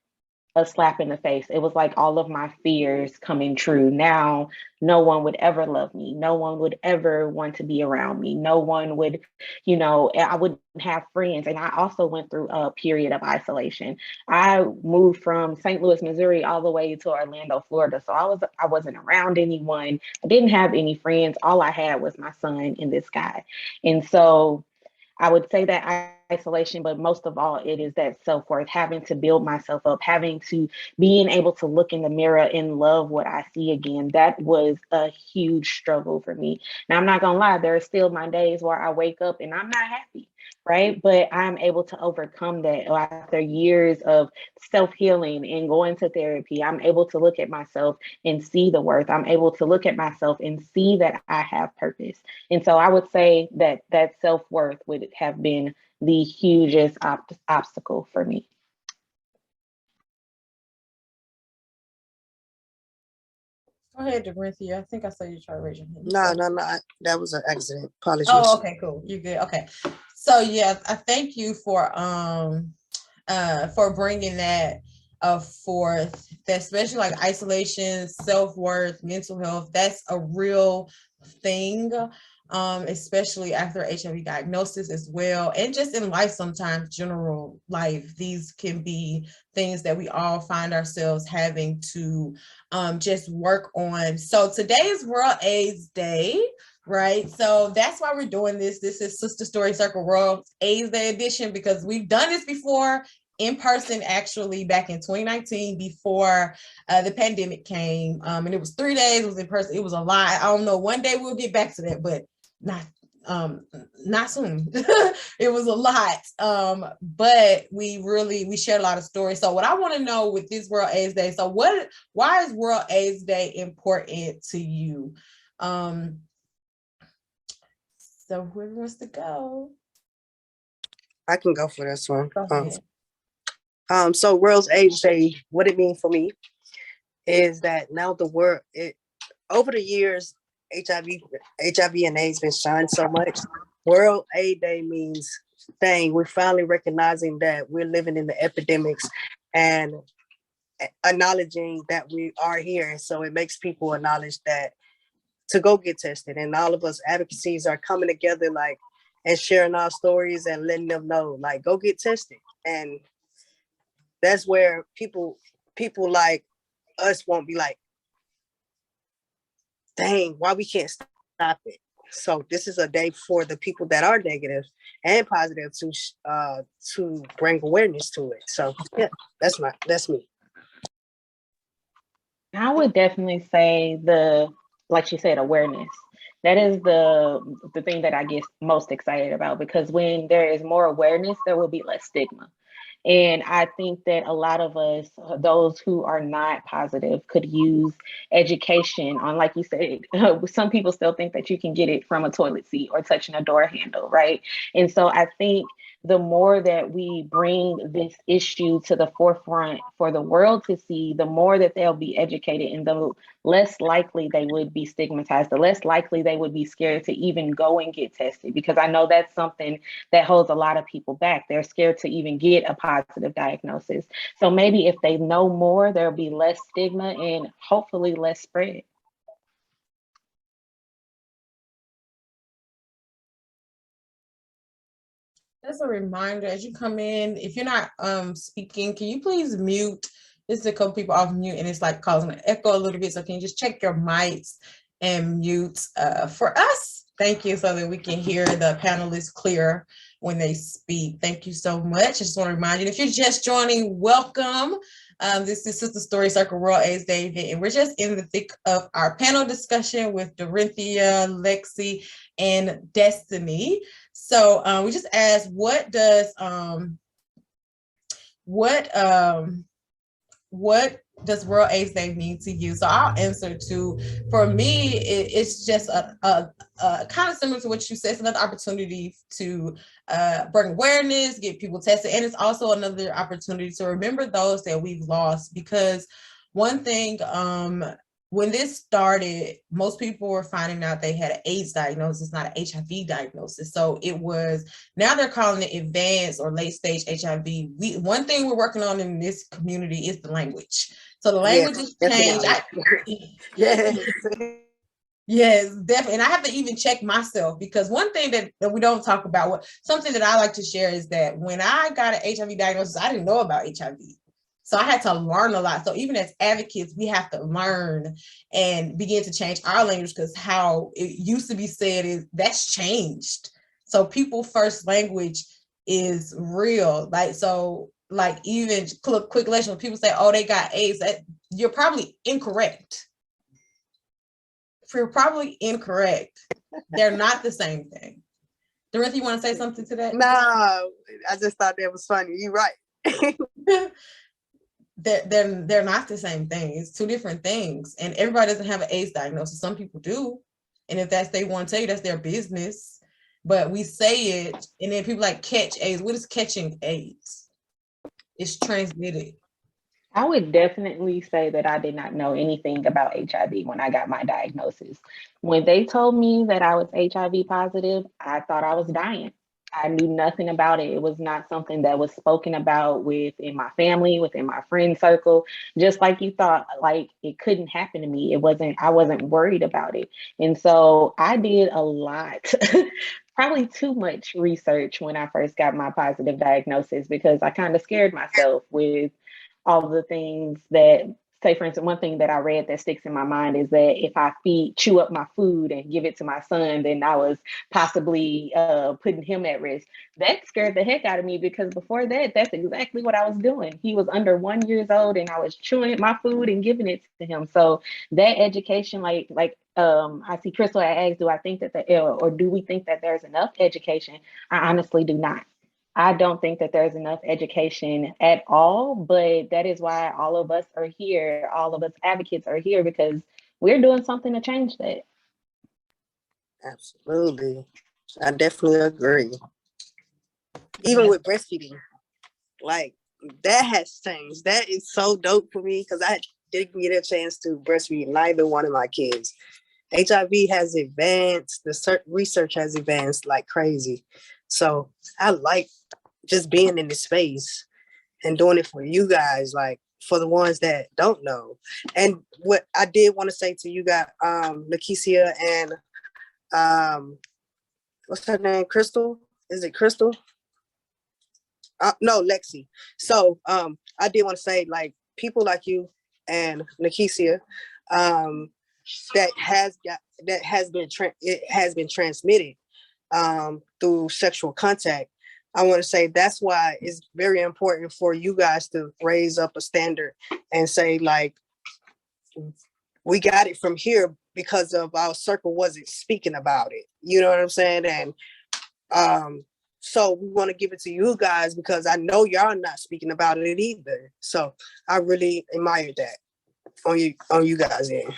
a slap in the face. It was like all of my fears coming true. Now, no one would ever love me. No one would ever want to be around me. No one would, I wouldn't have friends. And I also went through a period of isolation. I moved from St. Louis, Missouri, all the way to Orlando, Florida. So I wasn't around anyone. I didn't have any friends. All I had was my son and this guy. And so I would say that isolation, but most of all, it is that self-worth, having to build myself up, being able to look in the mirror and love what I see again. That was a huge struggle for me. Now, I'm not gonna lie, there are still my days where I wake up and I'm not happy, right? But I'm able to overcome that after years of self-healing and going to therapy. I'm able to look at myself and see the worth. I'm able to look at myself and see that I have purpose. And so I would say that self-worth would have been the hugest obstacle for me. Go ahead, Dorinthia. I think I saw you try to raise your hand. No. That was an accident. Apologies. Oh, okay, cool. You're good. Okay. So yeah, I thank you for bringing that forth, especially like isolation, self-worth, mental health. That's a real thing, especially after HIV diagnosis as well, and just in life sometimes, general life. These can be things that we all find ourselves having to just work on. So today is World AIDS Day, right? So that's why we're doing this. This is Sister Story Circle World AIDS Day edition, because we've done this before in person, actually back in 2019 before the pandemic came, and it was 3 days. It was in person. It was a lot. I don't know, one day we'll get back to that, but not soon. It was a lot, but we shared a lot of stories. So what I want to know with this World AIDS Day, so why is World AIDS Day important to you? So whoever wants to go. I can go for this one. Go ahead. So World AIDS Day, what it means for me is that now the world, over the years, HIV and AIDS been shined so much. World AIDS Day means, dang, we're finally recognizing that we're living in the epidemics and acknowledging that we are here. And so it makes people acknowledge that to go get tested. And all of us advocacies are coming together, like, and sharing our stories and letting them know, like, go get tested. And that's where people like us won't be like, dang, why we can't stop it. So this is a day for the people that are negative and positive to bring awareness to it. So yeah, that's me. I would definitely say like you said, awareness. That is the thing that I get most excited about, because when there is more awareness, there will be less stigma. And I think that a lot of us, those who are not positive, could use education on, like you said, some people still think that you can get it from a toilet seat or touching a door handle, right? And so I think the more that we bring this issue to the forefront for the world to see, the more that they'll be educated, and the less likely they would be stigmatized, the less likely they would be scared to even go and get tested. Because I know that's something that holds a lot of people back. They're scared to even get a positive diagnosis. So maybe if they know more, there'll be less stigma and hopefully less spread. As a reminder, as you come in, if you're not speaking, can you please mute? This is a couple people off mute, and it's like causing an echo a little bit. So can you just check your mics and mute for us? Thank you, so that we can hear the panelists clear. when they speak. Thank you so much. I just want to remind you, if you're just joining, welcome. This is Sister Story Circle World AIDS Day event, and we're just in the thick of our panel discussion with Dorinthia, Lexi, and Destiny. So we just asked, what does World AIDS Day mean to you? So I'll answer to, for me, it's just a kind of similar to what you said. It's another opportunity to bring awareness, get people tested, and it's also another opportunity to remember those that we've lost. Because one thing, when this started, most people were finding out they had an AIDS diagnosis, not an HIV diagnosis. So it was, now they're calling it advanced or late stage HIV. One thing we're working on in this community is the language. So the language has changed. Yes. Yes, definitely. And I have to even check myself, because one thing that we don't talk about, something that I like to share, is that when I got an HIV diagnosis, I didn't know about HIV. So I had to learn a lot. So even as advocates, we have to learn and begin to change our language, because how it used to be said is that's changed. So people first language is real. Like even quick lesson, when people say, oh, they got AIDS, you're probably incorrect. You're probably incorrect. They're not the same thing. Dorinthia, you want to say something to that? No, I just thought that was funny. You're right. They're not the same thing. It's two different things. And everybody doesn't have an AIDS diagnosis. Some people do. And if they want to tell you, that's their business. But we say it, and then people like catch AIDS. What is catching AIDS? It's transmitted. I would definitely say that I did not know anything about HIV when I got my diagnosis. When they told me that I was HIV positive, I thought I was dying. I knew nothing about it. It was not something that was spoken about within my family, within my friend circle. Just like you thought, like it couldn't happen to me. I wasn't worried about it. And so I did a lot, probably too much research when I first got my positive diagnosis, because I kind of scared myself with all the things that, say, for instance, one thing that I read that sticks in my mind is that if I chew up my food and give it to my son, then I was possibly putting him at risk. That scared the heck out of me, because before that, that's exactly what I was doing. He was under 1 year old and I was chewing my food and giving it to him. So that education, I see Crystal asked, do I think that or do we think that there's enough education? I honestly do not. I don't think that there's enough education at all, but that is why all of us are here. All of us advocates are here, because we're doing something to change that. Absolutely. I definitely agree. Even with breastfeeding, like that has changed. That is so dope for me, because I didn't get a chance to breastfeed neither one of my kids. HIV has advanced, the research has advanced like crazy. So I like just being in this space and doing it for you guys, like for the ones that don't know. And what I did want to say to you guys, Lakeisha and what's her name? Crystal? Is it Crystal? No, Lexi. So I did want to say, like, people like you and Lakeisha, that has been transmitted through sexual contact. I want to say that's why it's very important for you guys to raise up a standard and say, like, we got it from here because of our circle wasn't speaking about it. You know what I'm saying? And so we want to give it to you guys, because I know y'all not speaking about it either. So I really admire that on you guys' end.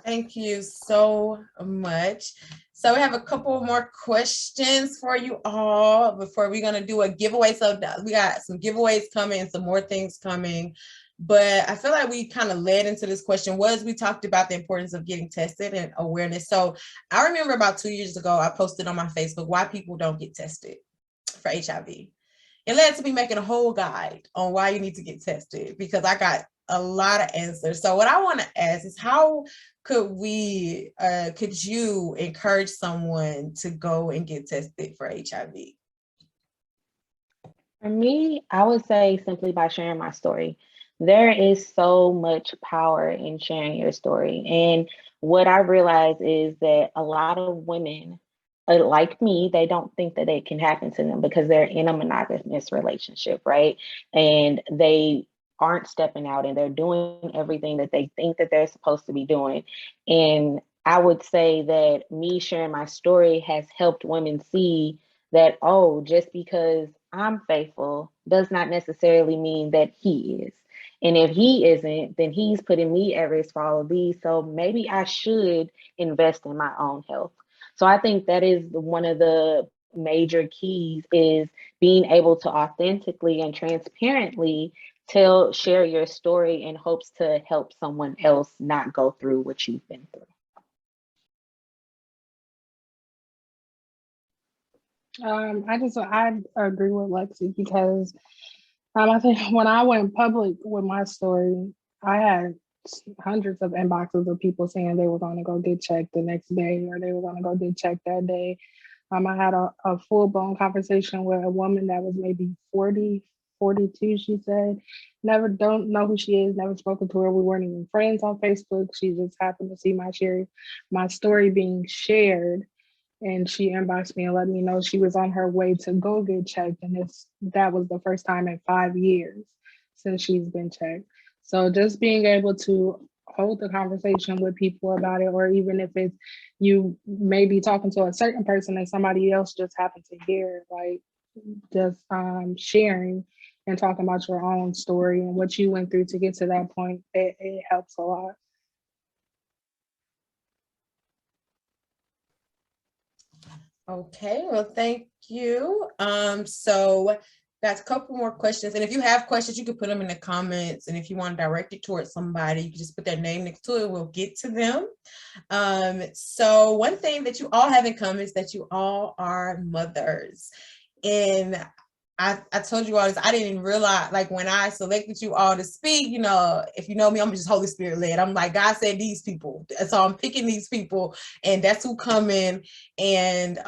Thank you so much. So we have a couple more questions for you all before we're going to do a giveaway. So we got some giveaways coming and some more things coming. But I feel like we kind of led into this question we talked about the importance of getting tested and awareness. So I remember about 2 years ago, I posted on my Facebook why people don't get tested for HIV. It led to me making a whole guide on why you need to get tested, because I got a lot of answers. So what I want to ask is, how could you encourage someone to go and get tested for HIV? For me, I would say simply by sharing my story. There is so much power in sharing your story. And what I realize is that a lot of women like me, they don't think that it can happen to them because they're in a monogamous relationship, right? And they aren't stepping out and they're doing everything that they think that they're supposed to be doing. And I would say that me sharing my story has helped women see that, oh, just because I'm faithful does not necessarily mean that he is. And if he isn't, then he's putting me at risk for all of these. So maybe I should invest in my own health. So I think that is one of the major keys, is being able to authentically and transparently share your story in hopes to help someone else not go through what you've been through. I agree with Lexi because I think when I went public with my story, I had hundreds of inboxes of people saying they were going to go get checked the next day or they were going to go get checked that day. I had a full-blown conversation with a woman that was maybe 40, 42, she said. Don't know who she is, never spoken to her. We weren't even friends on Facebook. She just happened to see my story being shared. And she inboxed me and let me know she was on her way to go get checked. And that was the first time in 5 years since she's been checked. So just being able to hold the conversation with people about it, or even if it's you may be talking to a certain person and somebody else just happened to hear, like just sharing and talking about your own story and what you went through to get to that point, it helps a lot. Okay, well, thank you. So got a couple more questions. And if you have questions, you can put them in the comments. And if you want to direct it towards somebody, you can just put their name next to it. We'll get to them. So one thing that you all have in common is that you all are mothers. And I told you all this, I didn't even realize, like when I selected you all to speak, you know, if you know me, I'm just Holy Spirit led. I'm like, God said these people. So I'm picking these people and that's who come in, and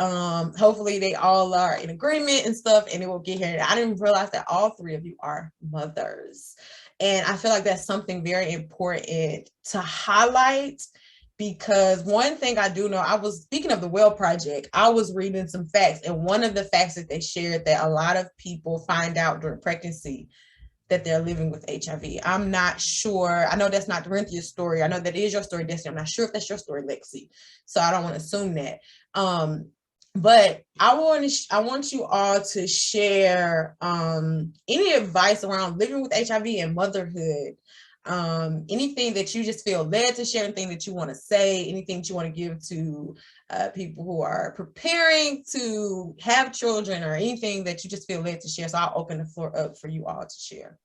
hopefully they all are in agreement and stuff and it will get here. I didn't realize that all three of you are mothers. And I feel like that's something very important to highlight, because one thing I do know, I was speaking of the Well Project, I was reading some facts, and one of the facts that they shared that a lot of people find out during pregnancy that they're living with HIV. I'm not sure. I know that's not Dorinthia's story. I know that is your story, Destiny. I'm not sure if that's your story, Lexi. So I don't want to assume that. But I want you all to share any advice around living with HIV and motherhood. Anything that you just feel led to share, anything that you want to say, anything that you want to give to people who are preparing to have children, or anything that you just feel led to share. So I'll open the floor up for you all to share.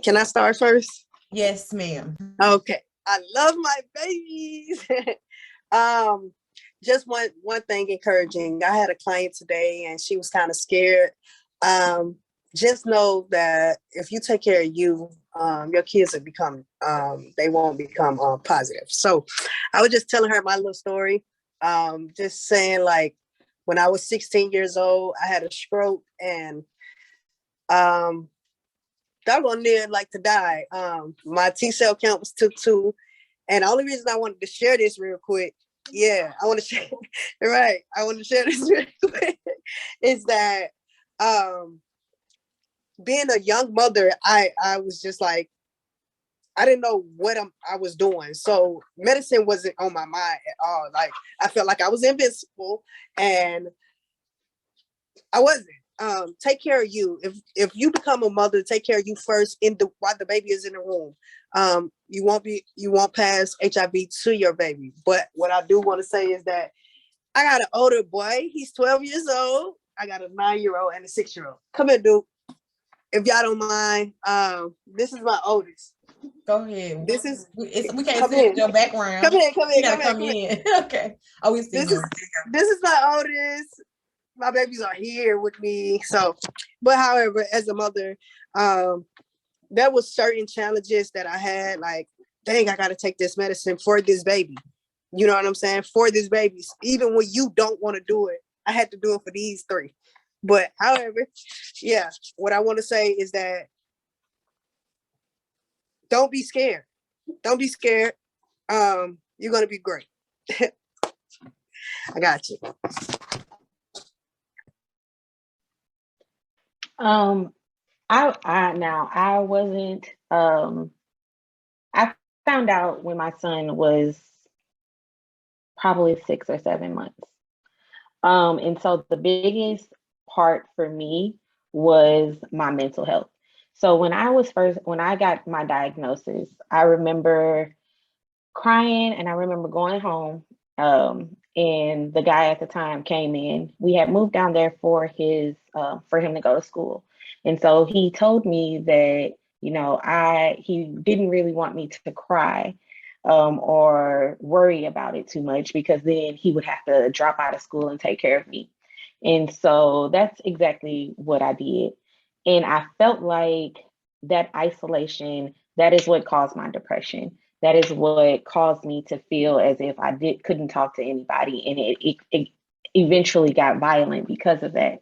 Can I start first? Yes, ma'am. Okay. I love my babies. Just one thing encouraging. I had a client today and she was kind of scared. Just know that if you take care of you, your kids will become, they won't become positive. So I was just telling her my little story. Just saying, like, when I was 16 years old, I had a stroke and that one near like to die. My T-cell count was 2. And the only reason I wanted to share this real quick, I want to share, right, I want to share this real quick, is that being a young mother, I was just like, I didn't know what I was doing. So medicine wasn't on my mind at all. Like, I felt like I was invincible and I wasn't. Take care of you. If you become a mother, take care of you first while the baby is in the womb. You won't pass HIV to your baby. But what I do want to say is that I got an older boy. He's 12 years old. I got a 9-year-old and a 6-year-old. Come here, dude. If y'all don't mind, this is my oldest. Go ahead. We can't come see in. your background. Come in. You gotta come in. Okay. Oh, we see him. This is my oldest. My babies are here with me. So, but however, as a mother, there was certain challenges that I had. Like, dang, I got to take this medicine for this baby. You know what I'm saying? For this baby, even when you don't want to do it, I had to do it for these 3. But however, what I want to say is that don't be scared. Don't be scared. You're going to be great. I got you. I wasn't, I found out when my son was probably 6 or 7 months. And so the biggest part for me was my mental health. So when I got my diagnosis, I remember crying, and I remember going home. And the guy at the time came in. We had moved down there for for him to go to school. And so he told me that, he didn't really want me to cry, or worry about it too much, because then he would have to drop out of school and take care of me. And so that's exactly what I did. And I felt like that isolation, that is what caused my depression. That is what caused me to feel as if I couldn't talk to anybody. And it eventually got violent because of that.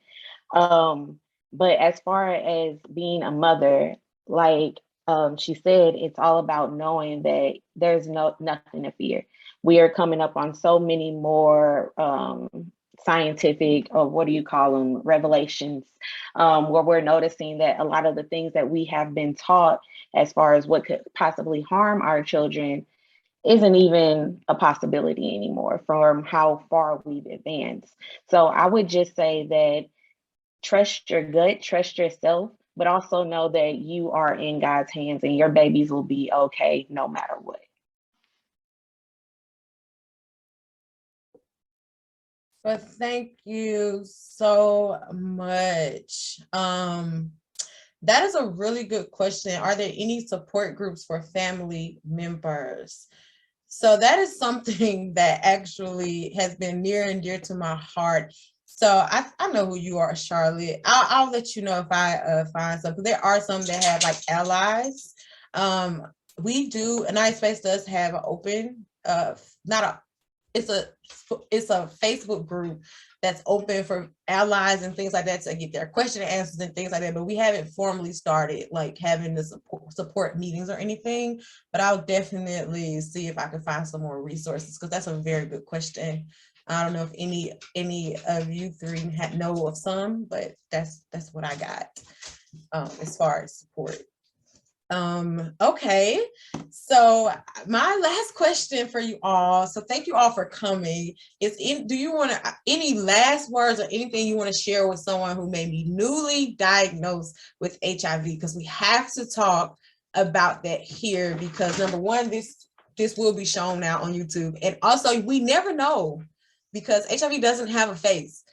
But as far as being a mother, like she said, it's all about knowing that there's nothing to fear. We are coming up on so many more scientific, or what do you call them, revelations, where we're noticing that a lot of the things that we have been taught as far as what could possibly harm our children isn't even a possibility anymore from how far we've advanced. So I would just say that trust your gut, trust yourself, but also know that you are in God's hands and your babies will be okay no matter what. Well, thank you so much. That is a really good question. Are there any support groups for family members? So that is something that actually has been near and dear to my heart. So I know who you are, Charlotte. I'll let you know if I find something. There are some that have like allies. We do, Aniyah Space does have an open, it's a Facebook group that's open for allies and things like that to get their question and answers and things like that. But we haven't formally started like having the support meetings or anything. But I'll definitely see if I can find some more resources, because that's a very good question. I don't know if any of you three know of some, but that's what I got as far as support. Okay, so my last question for you all, so thank you all for coming, do you want to, any last words or anything you want to share with someone who may be newly diagnosed with HIV? Because we have to talk about that here, because number one, this will be shown now on YouTube, and also we never know, because HIV doesn't have a face,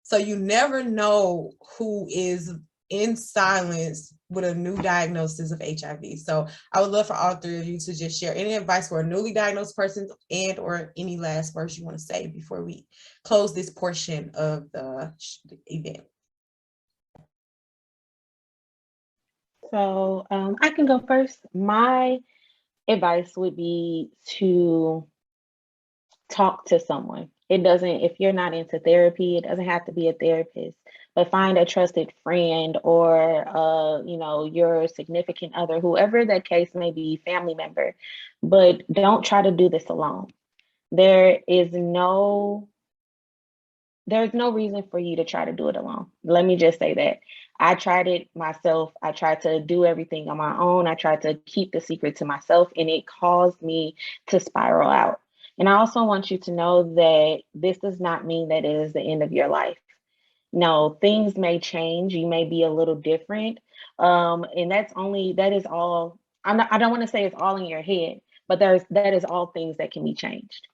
so you never know who is in silence with a new diagnosis of HIV. So I would love for all three of you to just share any advice for a newly diagnosed person, and or any last words you want to say before we close this portion of the event. So I can go first. My advice would be to talk to someone. It doesn't, if you're not into therapy, it doesn't have to be a therapist, but find a trusted friend, or your significant other, whoever that case may be, family member. But don't try to do this alone. There's no reason for you to try to do it alone. Let me just say that. I tried it myself. I tried to do everything on my own. I tried to keep the secret to myself, and it caused me to spiral out. And I also want you to know that this does not mean that it is the end of your life. No, things may change. You may be a little different. And that is all. I don't want to say it's all in your head, but that is all things that can be changed.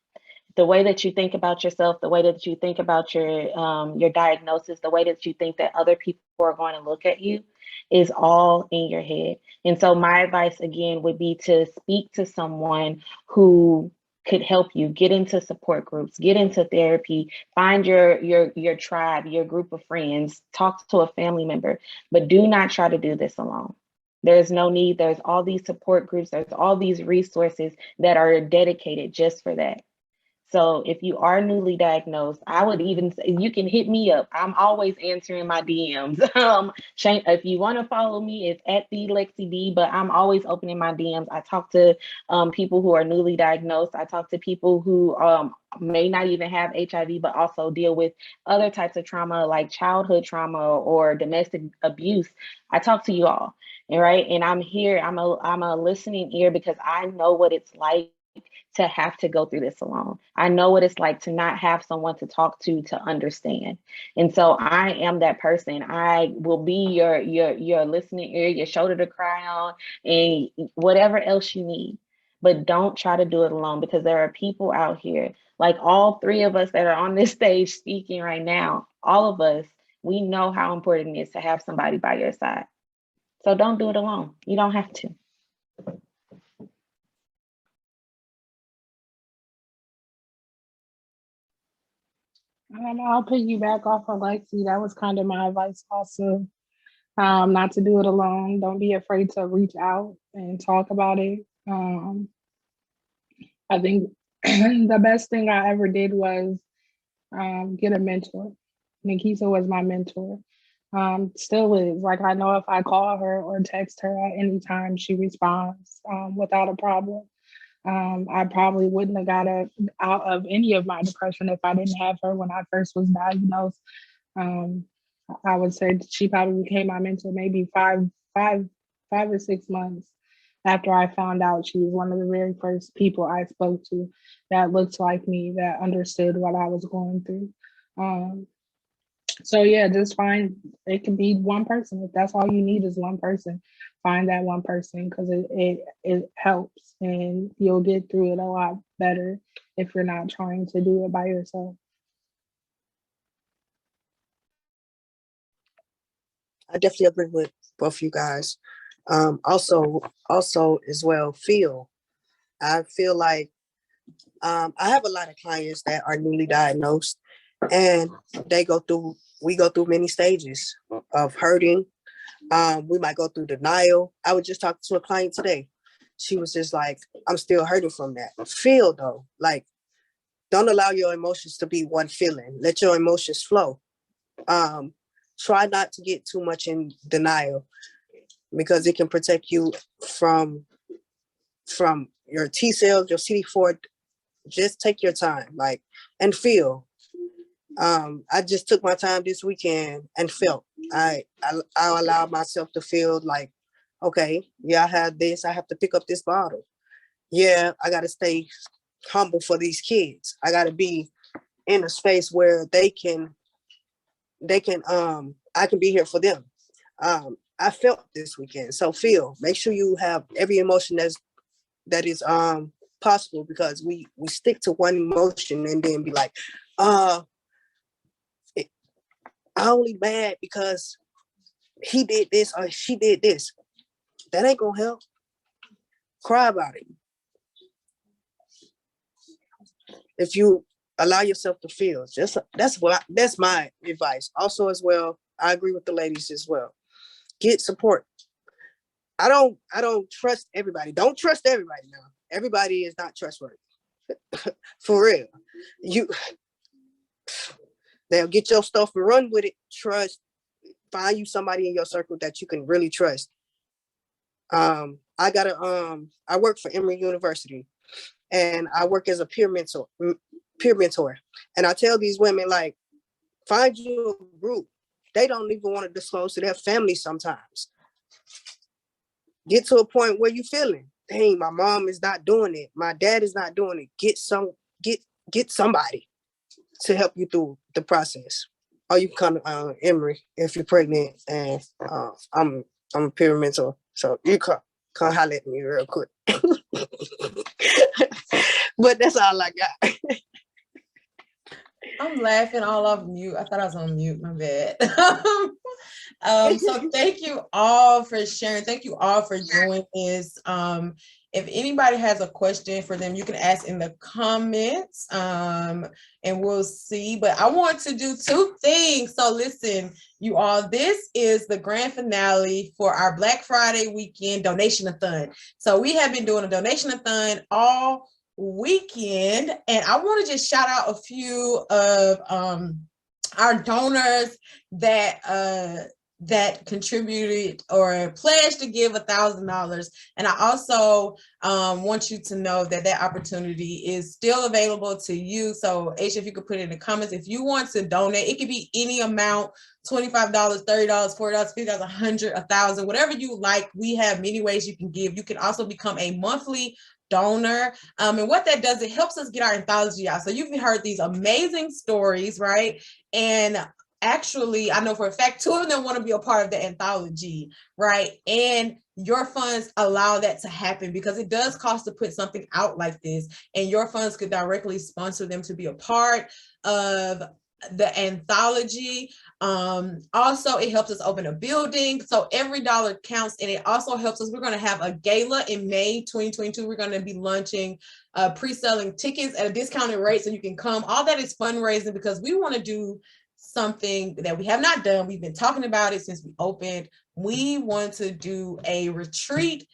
The way that you think about yourself, the way that you think about your diagnosis, the way that you think that other people are going to look at you is all in your head. And so my advice again would be to speak to someone who could help you get into support groups, get into therapy, find your tribe, your group of friends, talk to a family member, but do not try to do this alone. There's no need. There's all these support groups. There's all these resources that are dedicated just for that. So if you are newly diagnosed, I would even say you can hit me up. I'm always answering my DMs. Shane, if you want to follow me, it's at the Lexi D, but I'm always opening my DMs. I talk to people who are newly diagnosed. I talk to people who may not even have HIV, but also deal with other types of trauma like childhood trauma or domestic abuse. I talk to you all, right? And I'm here. I'm a listening ear because I know what it's like to have to go through this alone. I know what it's like to not have someone to talk to understand. And so I am that person. I will be your listening ear, your shoulder to cry on, and whatever else you need. But don't try to do it alone, because there are people out here, like all three of us that are on this stage speaking right now, all of us, we know how important it is to have somebody by your side. So don't do it alone. You don't have to. I'll piggyback off of Lexi. That was kind of my advice also. Not to do it alone. Don't be afraid to reach out and talk about it. I think the best thing I ever did was get a mentor. Nikisa was my mentor. Still is. Like, I know if I call her or text her at any time, she responds without a problem. I probably wouldn't have got out of any of my depression if I didn't have her when I first was diagnosed. I would say she probably became my mentor maybe five or 6 months after I found out. She was one of the very first people I spoke to that looked like me, that understood what I was going through. So yeah, just find, it can be one person. If that's all you need is one person, find that one person, because it helps, and you'll get through it a lot better if you're not trying to do it by yourself. I definitely agree with both you guys. Also as well, I feel like I have a lot of clients that are newly diagnosed, and we go through many stages of hurting. We might go through denial. I was just talking to a client today. She was just like, I'm still hurting from that. Feel though, like, don't allow your emotions to be one feeling. Let your emotions flow. Try not to get too much in denial, because it can protect you from your T cells, your CD4. Just take your time, like, and feel. I just took my time this weekend and felt. I allowed myself to feel like, okay, yeah, I have this. I have to pick up this bottle. Yeah, I got to stay humble for these kids. I got to be in a space where I can be here for them. I felt this weekend. So feel. Make sure you have every emotion that is possible, because we stick to one emotion and then be like, I only mad because he did this or she did this. That ain't gonna help. Cry about it. If you allow yourself to feel, that's my advice. Also, as well, I agree with the ladies as well. Get support. I don't trust everybody. Don't trust everybody now. Everybody is not trustworthy. For real. They'll get your stuff and run with it. Find you somebody in your circle that you can really trust. I work for Emory University, and I work as a peer mentor. And I tell these women, like, find you a group. They don't even want to disclose to their family sometimes. Get to a point where you feeling, dang, my mom is not doing it. My dad is not doing it. Get somebody to help you through the process. Or you can come to Emory if you're pregnant, and I'm a peer mentor. So you come holler at me real quick. But that's all I got. I'm laughing all off mute. I thought I was on mute, my bad. So thank you all for sharing. Thank you all for doing this. If anybody has a question for them, you can ask in the comments, and we'll see. But I want to do two things. So listen, you all, this is the grand finale for our Black Friday weekend donation-a-thon. So we have been doing a donation-a-thon all weekend, and I want to just shout out a few of our donors that contributed or pledged to give $1,000. And I also want you to know that that opportunity is still available to you. So Aisha, if you could put it in the comments, if you want to donate, it could be any amount, $25, $30, $40, $50, $100, $1,000, whatever you like. We have many ways you can give. You can also become a monthly donor. And what that does, it helps us get our anthology out. So you've heard these amazing stories, right? And actually, I know for a fact, 2 of them want to be a part of the anthology, right? And your funds allow that to happen because it does cost to put something out like this, and your funds could directly sponsor them to be a part of the anthology. Also, it helps us open a building, so every dollar counts, and it also helps us. We're going to have a gala in May 2022. We're going to be launching pre-selling tickets at a discounted rate so you can come. All that is fundraising because we want to do something that we have not done. We've been talking about it since we opened. We want to do a retreat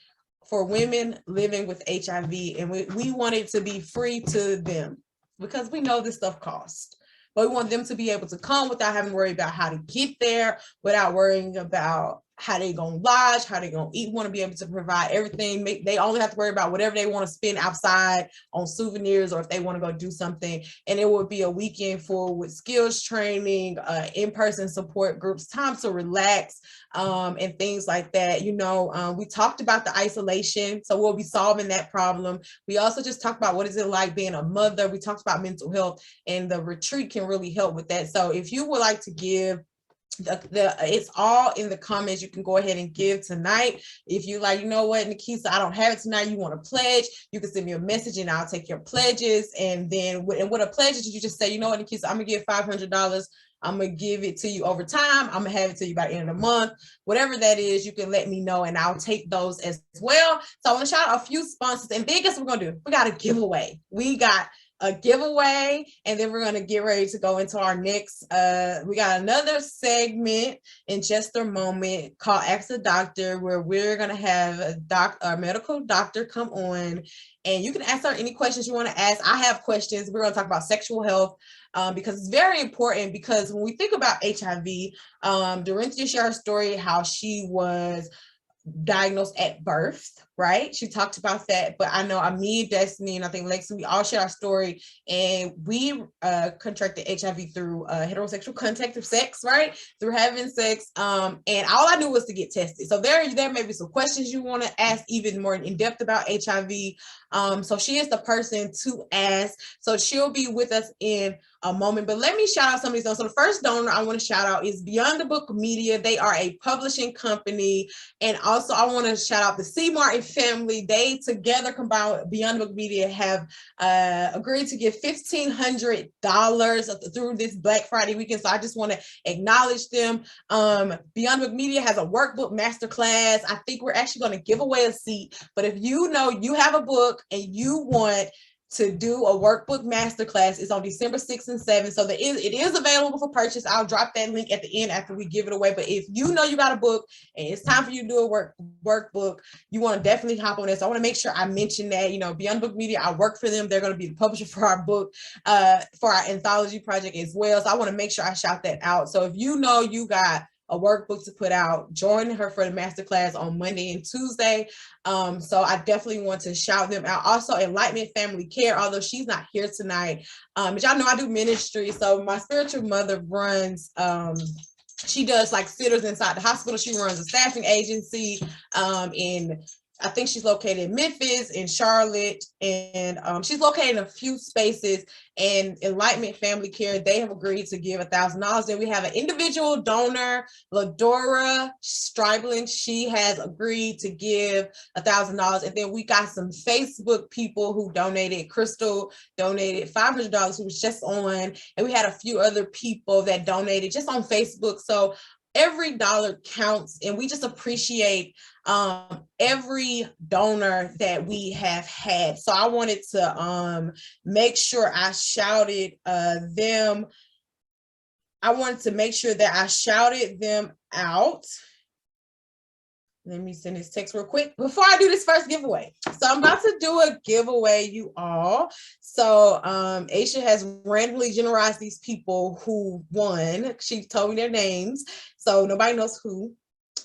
for women living with HIV, and we want it to be free to them because we know this stuff costs. But we want them to be able to come without having to worry about how to get there, without worrying about how they gonna lodge, how they gonna eat. We want to be able to provide everything. They only have to worry about whatever they want to spend outside on souvenirs, or if they want to go do something. And it would be a weekend full with skills training, in-person support groups, time to relax, and things like that. You know, we talked about the isolation, so we'll be solving that problem. We also just talked about what is it like being a mother. We talked about mental health, and the retreat can really help with that. So if you would like to give, it's all in the comments. You can go ahead and give tonight. If you like, you know what, Nikisa, I don't have it tonight, you want to pledge, you can send me a message and I'll take your pledges. And then what a pledge is, you just say, you know what, Nikisa, I'm gonna give $500. I'm gonna give it to you over time. I'm gonna have it to you by the end of the month. Whatever that is, you can let me know and I'll take those as well. So I want to shout out a few sponsors, and then guess what we're gonna do? We got a giveaway. We got a giveaway, and then we're going to get ready to go into our next we got another segment in just a moment called Ask the Doctor, where we're going to have a medical doctor come on, and you can ask her any questions you want to ask. I have questions. We're going to talk about sexual health because it's very important, because when we think about HIV, Dorinthia shared her story how she was diagnosed at birth, right? She talked about that, but I know me, Destiny, and I think Lexi, we all share our story, and we contracted HIV through heterosexual contact of sex, right? Through having sex, and all I knew was to get tested. So there may be some questions you want to ask even more in depth about HIV. So she is the person to ask. So she'll be with us in a moment, but let me shout out some of these. So the first donor I want to shout out is Beyond the Book Media. They are a publishing company, and also I want to shout out the C. Martin family. They together combined with Beyond the Book Media have agreed to give $1,500 through this Black Friday weekend. So I just want to acknowledge them. Beyond the Book Media has a Workbook Masterclass. I think we're actually going to give away a seat, but if you know you have a book and you want to do a Workbook Masterclass, it's on December 6th and 7th. So it is available for purchase. I'll drop that link at the end after we give it away. But if you know you got a book and it's time for you to do a workbook, you want to definitely hop on this. So I want to make sure I mention that, you know, Beyond Book Media, I work for them. They're going to be the publisher for our book, for our anthology project as well. So I want to make sure I shout that out. So if you know you got a workbook to put out, join her for the masterclass on Monday and Tuesday. So I definitely want to shout them out. Also, Enlightenment Family Care, although she's not here tonight, but y'all know I do ministry. So my spiritual mother runs, she does like sitters inside the hospital. She runs a staffing agency in, I think she's located in Memphis, in Charlotte, and she's located in a few spaces. And Enlightenment Family Care, they have agreed to give $1,000. Then we have an individual donor, Ladora Stribling. She has agreed to give $1,000. And then we got some Facebook people who donated. Crystal donated $500, who was just on. And we had a few other people that donated just on Facebook. So every dollar counts, and we just appreciate every donor that we have had. So I wanted to make sure I shouted them. I wanted to make sure that I shouted them out. Let me send this text real quick before I do this first giveaway. So I'm about to do a giveaway, you all. So Aisha has randomly generalized these people who won. She told me their names, so nobody knows who's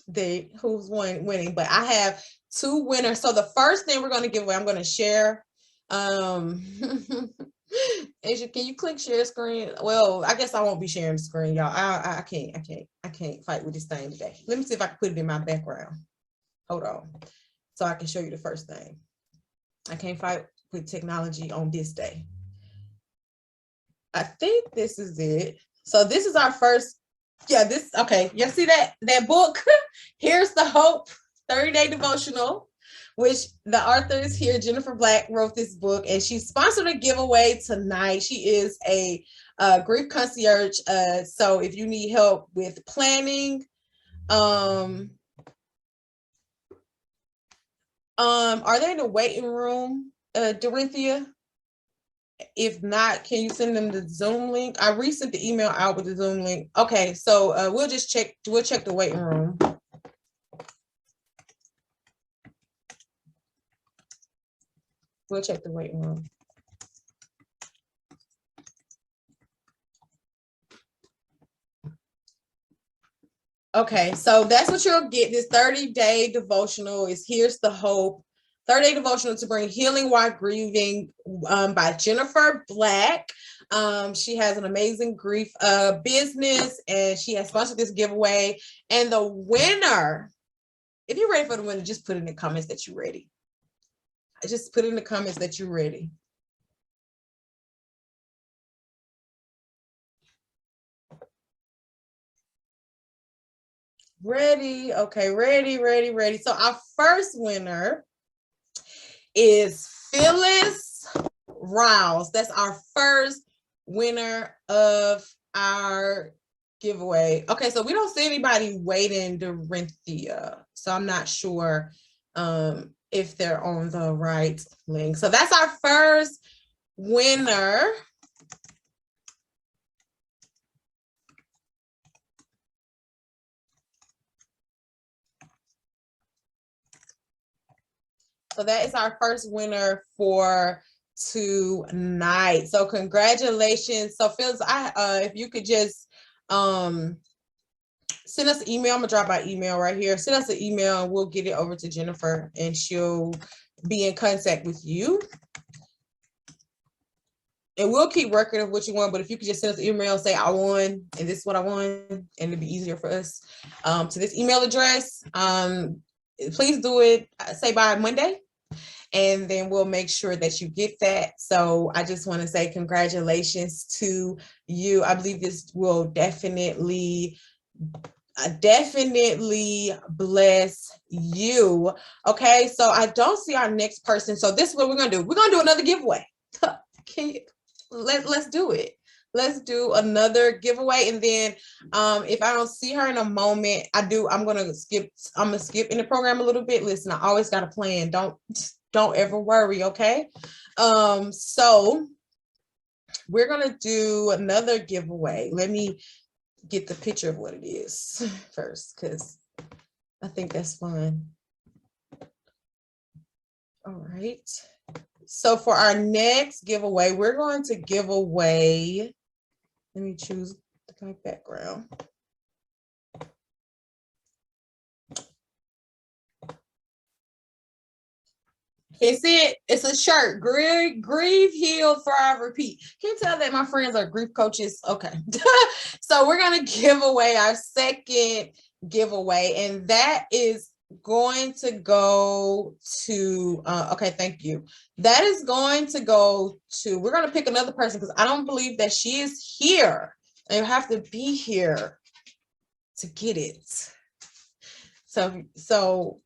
winning. But I have 2 winners. So the first thing we're going to give away, I'm going to share. Aisha, can you click share screen? Well, I guess I won't be sharing the screen, y'all. I can't fight with this thing today. Let me see if I can put it in my background. Hold on, so I can show you the first thing. I can't fight with technology on this day. I think this is it. So this is our first, okay. You see that book? Here's the Hope 30-day devotional, which the author is here. Jennifer Black wrote this book, and she sponsored a giveaway tonight. She is a grief concierge. So if you need help with planning, are they in the waiting room, Dorinthia? If not, can you send them the Zoom link? I resent the email out with the Zoom link. Okay, so we'll check the waiting room. We'll check the waiting room. Okay, so that's what you'll get. This 30-day devotional is Here's the Hope. 30-day devotional to bring healing while grieving, by Jennifer Black. She has an amazing grief business, and she has sponsored this giveaway. And the winner, if you're ready for the winner, just put in the comments that you're ready. Just put in the comments that you're ready. Ready. Okay, ready. So our first winner is Phyllis Rouse. That's our first winner of our giveaway. Okay, so we don't see anybody waiting, Dorinthia. So I'm not sure if they're on the right link. So that's our first winner. So that is our first winner for tonight. So congratulations. So Phyllis, if you could just send us an email. I'm gonna drop our email right here. Send us an email and we'll get it over to Jennifer and she'll be in contact with you. And we'll keep record of what you won, but if you could just send us an email, say I won and this is what I won, and it'd be easier for us to this email address. Please do it, say by Monday, and then we'll make sure that you get that. So I just want to say congratulations to you. I believe this will definitely bless you. Okay, so I don't see our next person. So this is what we're gonna do. We're gonna do another giveaway. Let's do it. Let's do another giveaway, and then if I don't see her in a moment, I'm gonna skip in the program a little bit. Listen, I always got a plan. Don't ever worry, okay? So we're gonna do another giveaway. Let me get the picture of what it is first, because I think that's fun. All right. So for our next giveaway, we're going to give away, let me choose the background. It's it. It's a shirt. Grieve, heal, thrive, repeat. Can you tell that my friends are grief coaches? Okay. So we're going to give away our second giveaway, and that is going to go to okay, thank you. That is going to go to, we're going to pick another person because I don't believe that she is here. And you have to be here to get it. So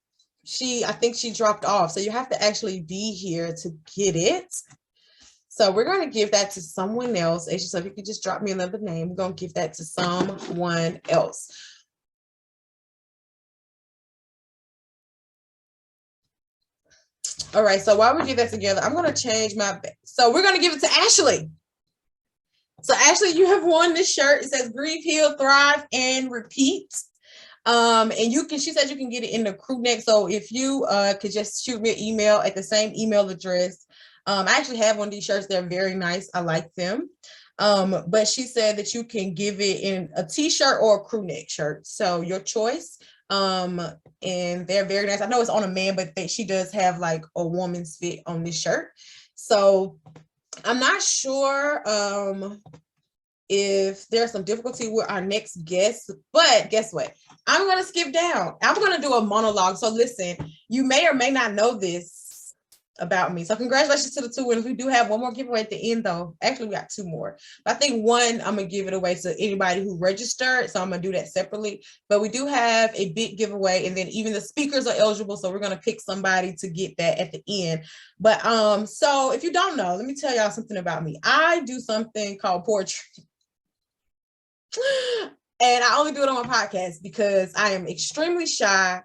I think she dropped off. So you have to actually be here to get it. So we're going to give that to someone else. So if you could just drop me another name, we're going to give that to someone else. All right, so while we get that together, I'm going to change so we're going to give it to Ashley. So Ashley, you have won this shirt. It says Grieve, Heal, Thrive, and Repeat. And she said you can get it in the crew neck. So if you could just shoot me an email at the same email address. I actually have one of these shirts. They're very nice. I like them. But she said that you can give it in a t-shirt or a crew neck shirt. So your choice. And they're very nice. I know it's on a man, but she does have like a woman's fit on this shirt. So I'm not sure if there's some difficulty with our next guest, but guess what? I'm going to skip down. I'm going to do a monologue. So listen, you may or may not know this about me. So congratulations to the 2 winners. We do have one more giveaway at the end though. Actually, we got 2 more. But I think one, I'm going to give it away to anybody who registered. So I'm going to do that separately. But we do have a big giveaway, and then even the speakers are eligible. So we're going to pick somebody to get that at the end. But so if you don't know, let me tell y'all something about me. I do something called poetry. And I only do it on my podcast because I am extremely shy.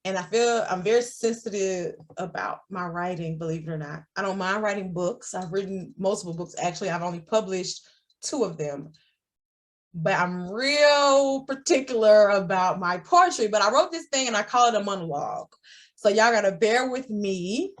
And I feel I'm very sensitive about my writing, believe it or not. I don't mind writing books. I've written multiple books. Actually, I've only published 2 of them. But I'm real particular about my poetry. But I wrote this thing and I call it a monologue. So y'all got to bear with me.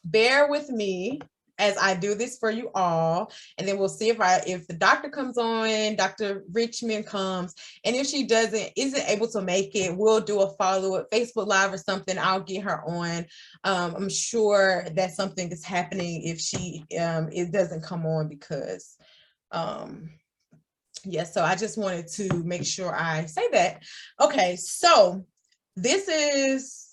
Bear with me as I do this for you all. And then we'll see if the doctor comes on, Dr. Richmond comes, and if she isn't able to make it, we'll do a follow-up Facebook Live or something. I'll get her on. I'm sure that something is happening if she it doesn't come on because yeah, so I just wanted to make sure I say that. Okay, so this is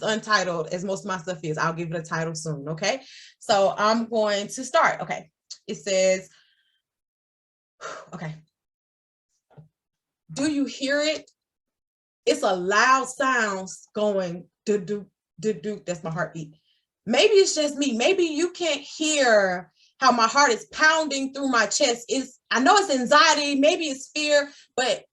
Untitled, as most of my stuff is. I'll give it a title soon, okay? So I'm going to start. Okay, it says, okay. Do you hear it? It's a loud sound going do. That's my heartbeat. Maybe it's just me. Maybe you can't hear how my heart is pounding through my chest. I know it's anxiety, maybe it's fear, but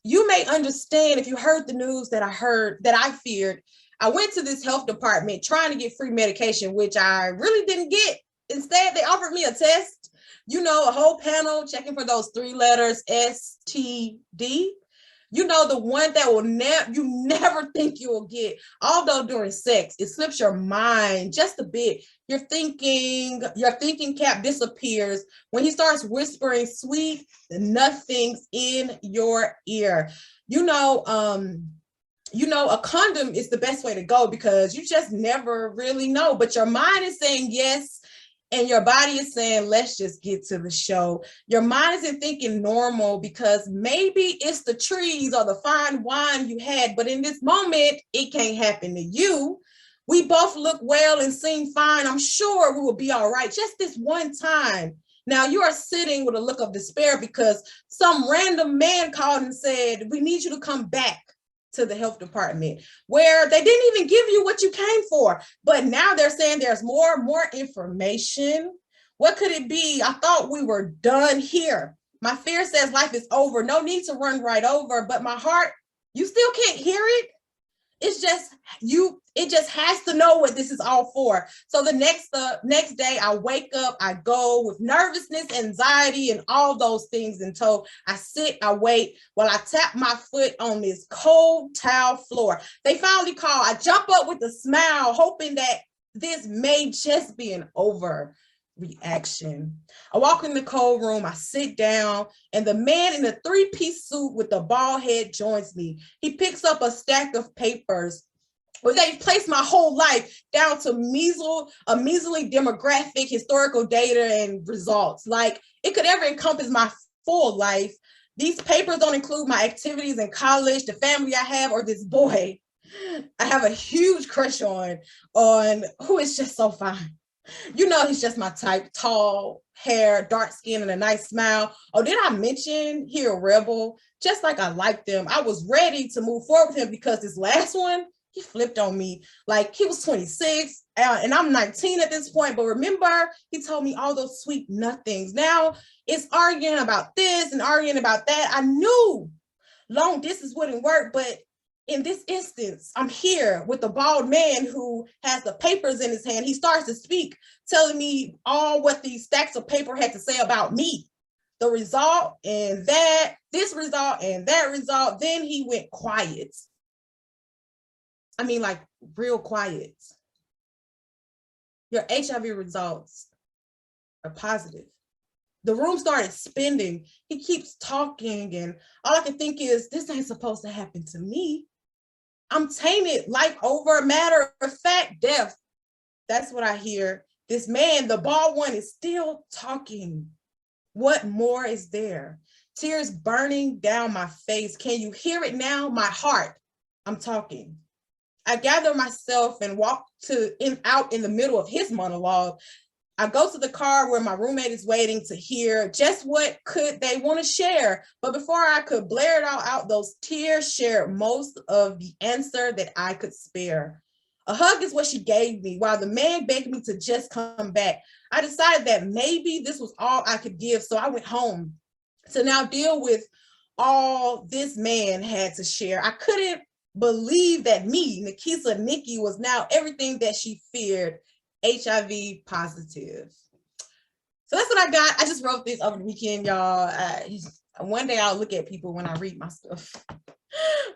you may understand if you heard the news that I feared. I went to this health department trying to get free medication, which I really didn't get. Instead, they offered me a test, a whole panel checking for those 3 letters, STD. The one that you never think you will get. Although during sex, it slips your mind just a bit. Your thinking cap disappears when he starts whispering sweet nothings in your ear. A condom is the best way to go because you just never really know, but your mind is saying yes. And your body is saying, let's just get to the show. Your mind isn't thinking normal because maybe it's the trees or the fine wine you had, but in this moment, it can't happen to you. We both look well and seem fine. I'm sure we will be all right just this one time. Now you are sitting with a look of despair because some random man called and said, we need you to come back to the health department, where they didn't even give you what you came for. But now they're saying there's more information. What could it be? I thought we were done here. My fear says life is over. No need to run right over, but my heart, you still can't hear it. It's just it just has to know what this is all for. So the next day I wake up, I go with nervousness, anxiety, and all those things. And so I sit, I wait while I tap my foot on this cold tile floor. They finally call. I jump up with a smile, hoping that this may just be an overreaction. I walk in the cold room, I sit down, and the man in the 3-piece suit with the bald head joins me. He picks up a stack of papers where they've placed my whole life down to measly demographic, historical data, and results. Like it could ever encompass my full life. These papers don't include my activities in college, the family I have, or this boy I have a huge crush on who is just so fine. He's just my type, tall, hair, dark skin, and a nice smile. Oh, did I mention he a rebel? Just like I liked them. I was ready to move forward with him because this last one, he flipped on me. Like he was 26 and I'm 19 at this point. But remember, he told me all those sweet nothings. Now it's arguing about this and arguing about that. I knew long distance wouldn't work, but in this instance, I'm here with the bald man who has the papers in his hand. He starts to speak, telling me all what these stacks of paper had to say about me. the result and this result and that result. Then he went quiet. I mean, like real quiet. Your HIV results are positive. The room started spinning. He keeps talking, and all I can think is, this ain't supposed to happen to me. I'm tainted, life over, matter of fact, death. That's what I hear. This man, the bald one, is still talking. What more is there? Tears burning down my face. Can you hear it now? My heart. I'm talking. I gather myself and walk out in the middle of his monologue. I go to the car where my roommate is waiting to hear just what could they want to share. But before I could blare it all out, those tears shared most of the answer that I could spare. A hug is what she gave me while the man begged me to just come back. I decided that maybe this was all I could give. So I went home to now deal with all this man had to share. I couldn't believe that me, Nikisa Nikki, was now everything that she feared, HIV positive. So that's what I got. I just wrote this over the weekend, y'all. One day I'll look at people when I read my stuff.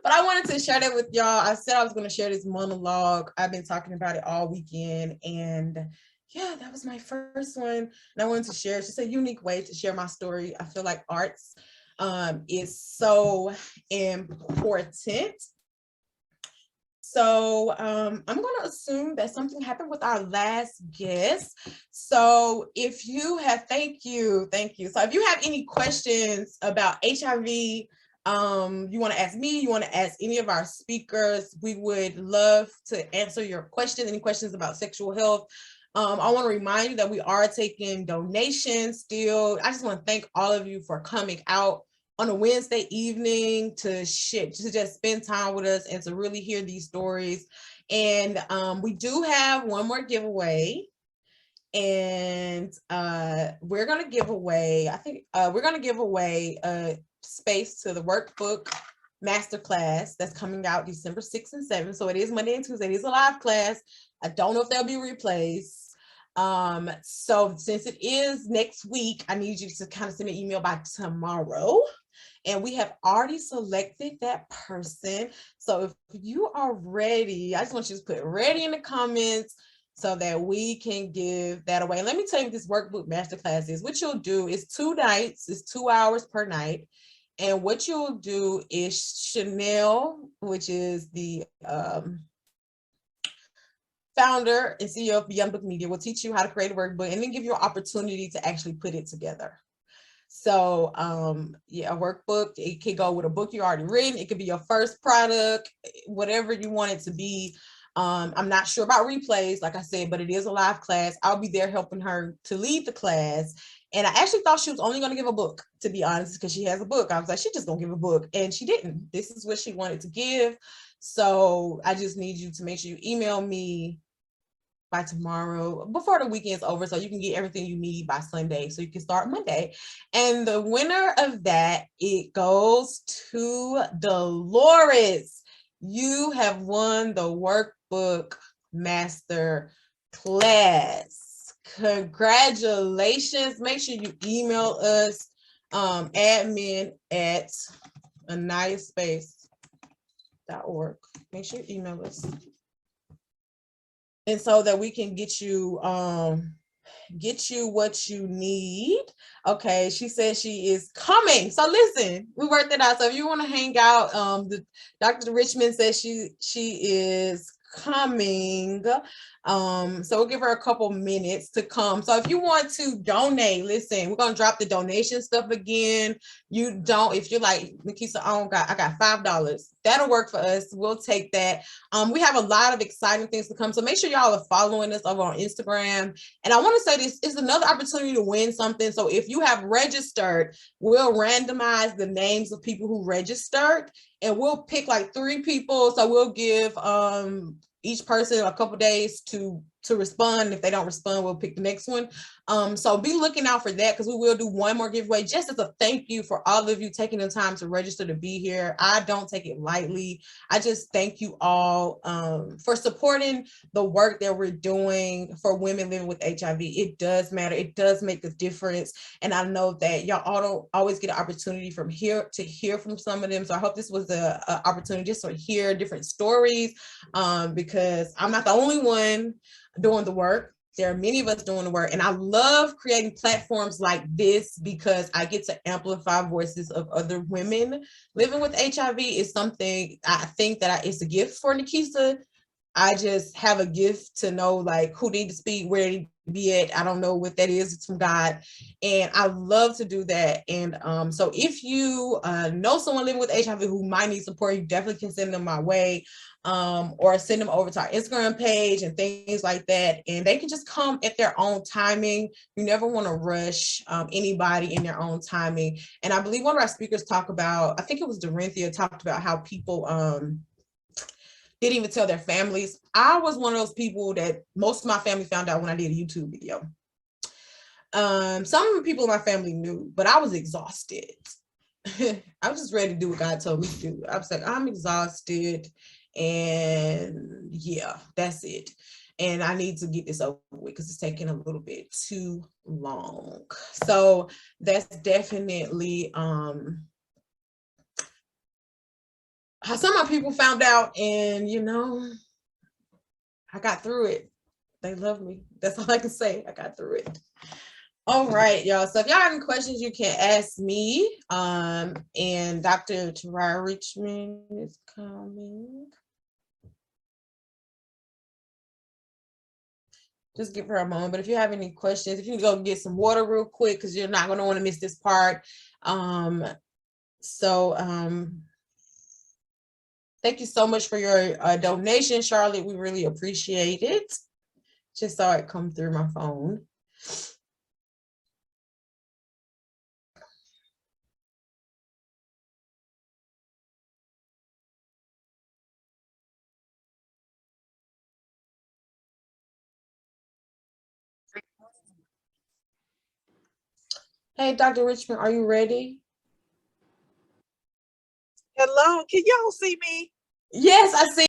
But I wanted to share that with y'all. I said I was going to share this monologue. I've been talking about it all weekend. And yeah, that was my first one. And I wanted to share. It's just a unique way to share my story. I feel like arts is so important. So I'm going to assume that something happened with our last guest. So if you have, thank you. So if you have any questions about HIV, you want to ask me, you want to ask any of our speakers, we would love to answer your questions, any questions about sexual health. I want to remind you that we are taking donations still. I just want to thank all of you for coming out on a Wednesday evening to just spend time with us and to really hear these stories. And we do have one more giveaway. And we're going to give away, a space to the Workbook Masterclass that's coming out December 6th and 7th. So it is Monday and Tuesday. It is a live class. I don't know if they'll be replays. So since it is next week, I need you to kind of send me an email by tomorrow. And we have already selected that person. So if you are ready, I just want you to put ready in the comments so that we can give that away. Let me tell you what this Workbook Masterclass is. What you'll do is 2 nights, it's 2 hours per night. And what you'll do is Chanel, which is the founder and CEO of Beyond Book Media, will teach you how to create a workbook and then give you an opportunity to actually put it together. So yeah, a workbook, it could go with a book you already written. It could be your first product, whatever you want it to be. I'm not sure about replays, like I said, but it is a live class. I'll be there helping her to lead the class. And I actually thought she was only going to give a book, to be honest, because she has a book. I was like, she's just going to give a book. And she didn't. This is what she wanted to give. So I just need you to make sure you email me by tomorrow, before the weekend's over, so you can get everything you need by Sunday, so you can start Monday. And the winner of that, it goes to Dolores. You have won the Workbook Master Class. Congratulations. Make sure you email us, admin at aniyahspace.org. Make sure you email us. And so that we can get you what you need. Okay, she says she is coming. So listen, we worked it out. So if you want to hang out, Dr. Richmond says she is coming. So we'll give her a couple minutes to come. So if you want to donate, listen, we're gonna drop the donation stuff again. If you're like, Nikisa, I got $5, that'll work for us. We'll take that. We have a lot of exciting things to come, so make sure y'all are following us over on Instagram. And I want to say this is another opportunity to win something. So if you have registered, we'll randomize the names of people who registered, and we'll pick like 3 people. So we'll give each person a couple days to to respond. If they don't respond, we'll pick the next one. So be looking out for that, because we will do one more giveaway just as a thank you for all of you taking the time to register to be here. I don't take it lightly. I just thank you all for supporting the work that we're doing for women living with HIV. It does matter. It does make a difference. And I know that y'all all don't always get an opportunity from here to hear from some of them. So I hope this was an opportunity just to hear different stories, because I'm not the only one doing the work. There are many of us doing the work, and I love creating platforms like this because I get to amplify voices of other women living with HIV. Is something I think that it's a gift for Nikisa. I just have a gift to know like who need to speak, where to be at. I don't know what that is. It's from God. And I love to do that. And so if you know someone living with HIV who might need support, you definitely can send them my way, or send them over to our Instagram page and things like that. And they can just come at their own timing. You never want to rush anybody in their own timing. And I believe one of our speakers talked about, I think it was Dorinthia, talked about how people didn't even tell their families. I was one of those people that most of my family found out when I did a YouTube video. Some people in my family knew, but I was exhausted. I was just ready to do what God told me to do. I was like, I'm exhausted, and yeah, that's it. And I need to get this over with because it's taking a little bit too long. So that's definitely how some of my people found out, and you know, I got through it. They love me. That's all I can say. I got through it. All right, y'all. So if y'all have any questions, you can ask me. And Dr. Tarara Richmond is coming. Just give her a moment. But if you have any questions, if you can go get some water real quick, because you're not going to want to miss this part. Thank you so much for your donation, Charlotte. We really appreciate it. Just saw it come through my phone. Hey, Dr. Richmond, are you ready? Hello, can y'all see me? Yes, I see.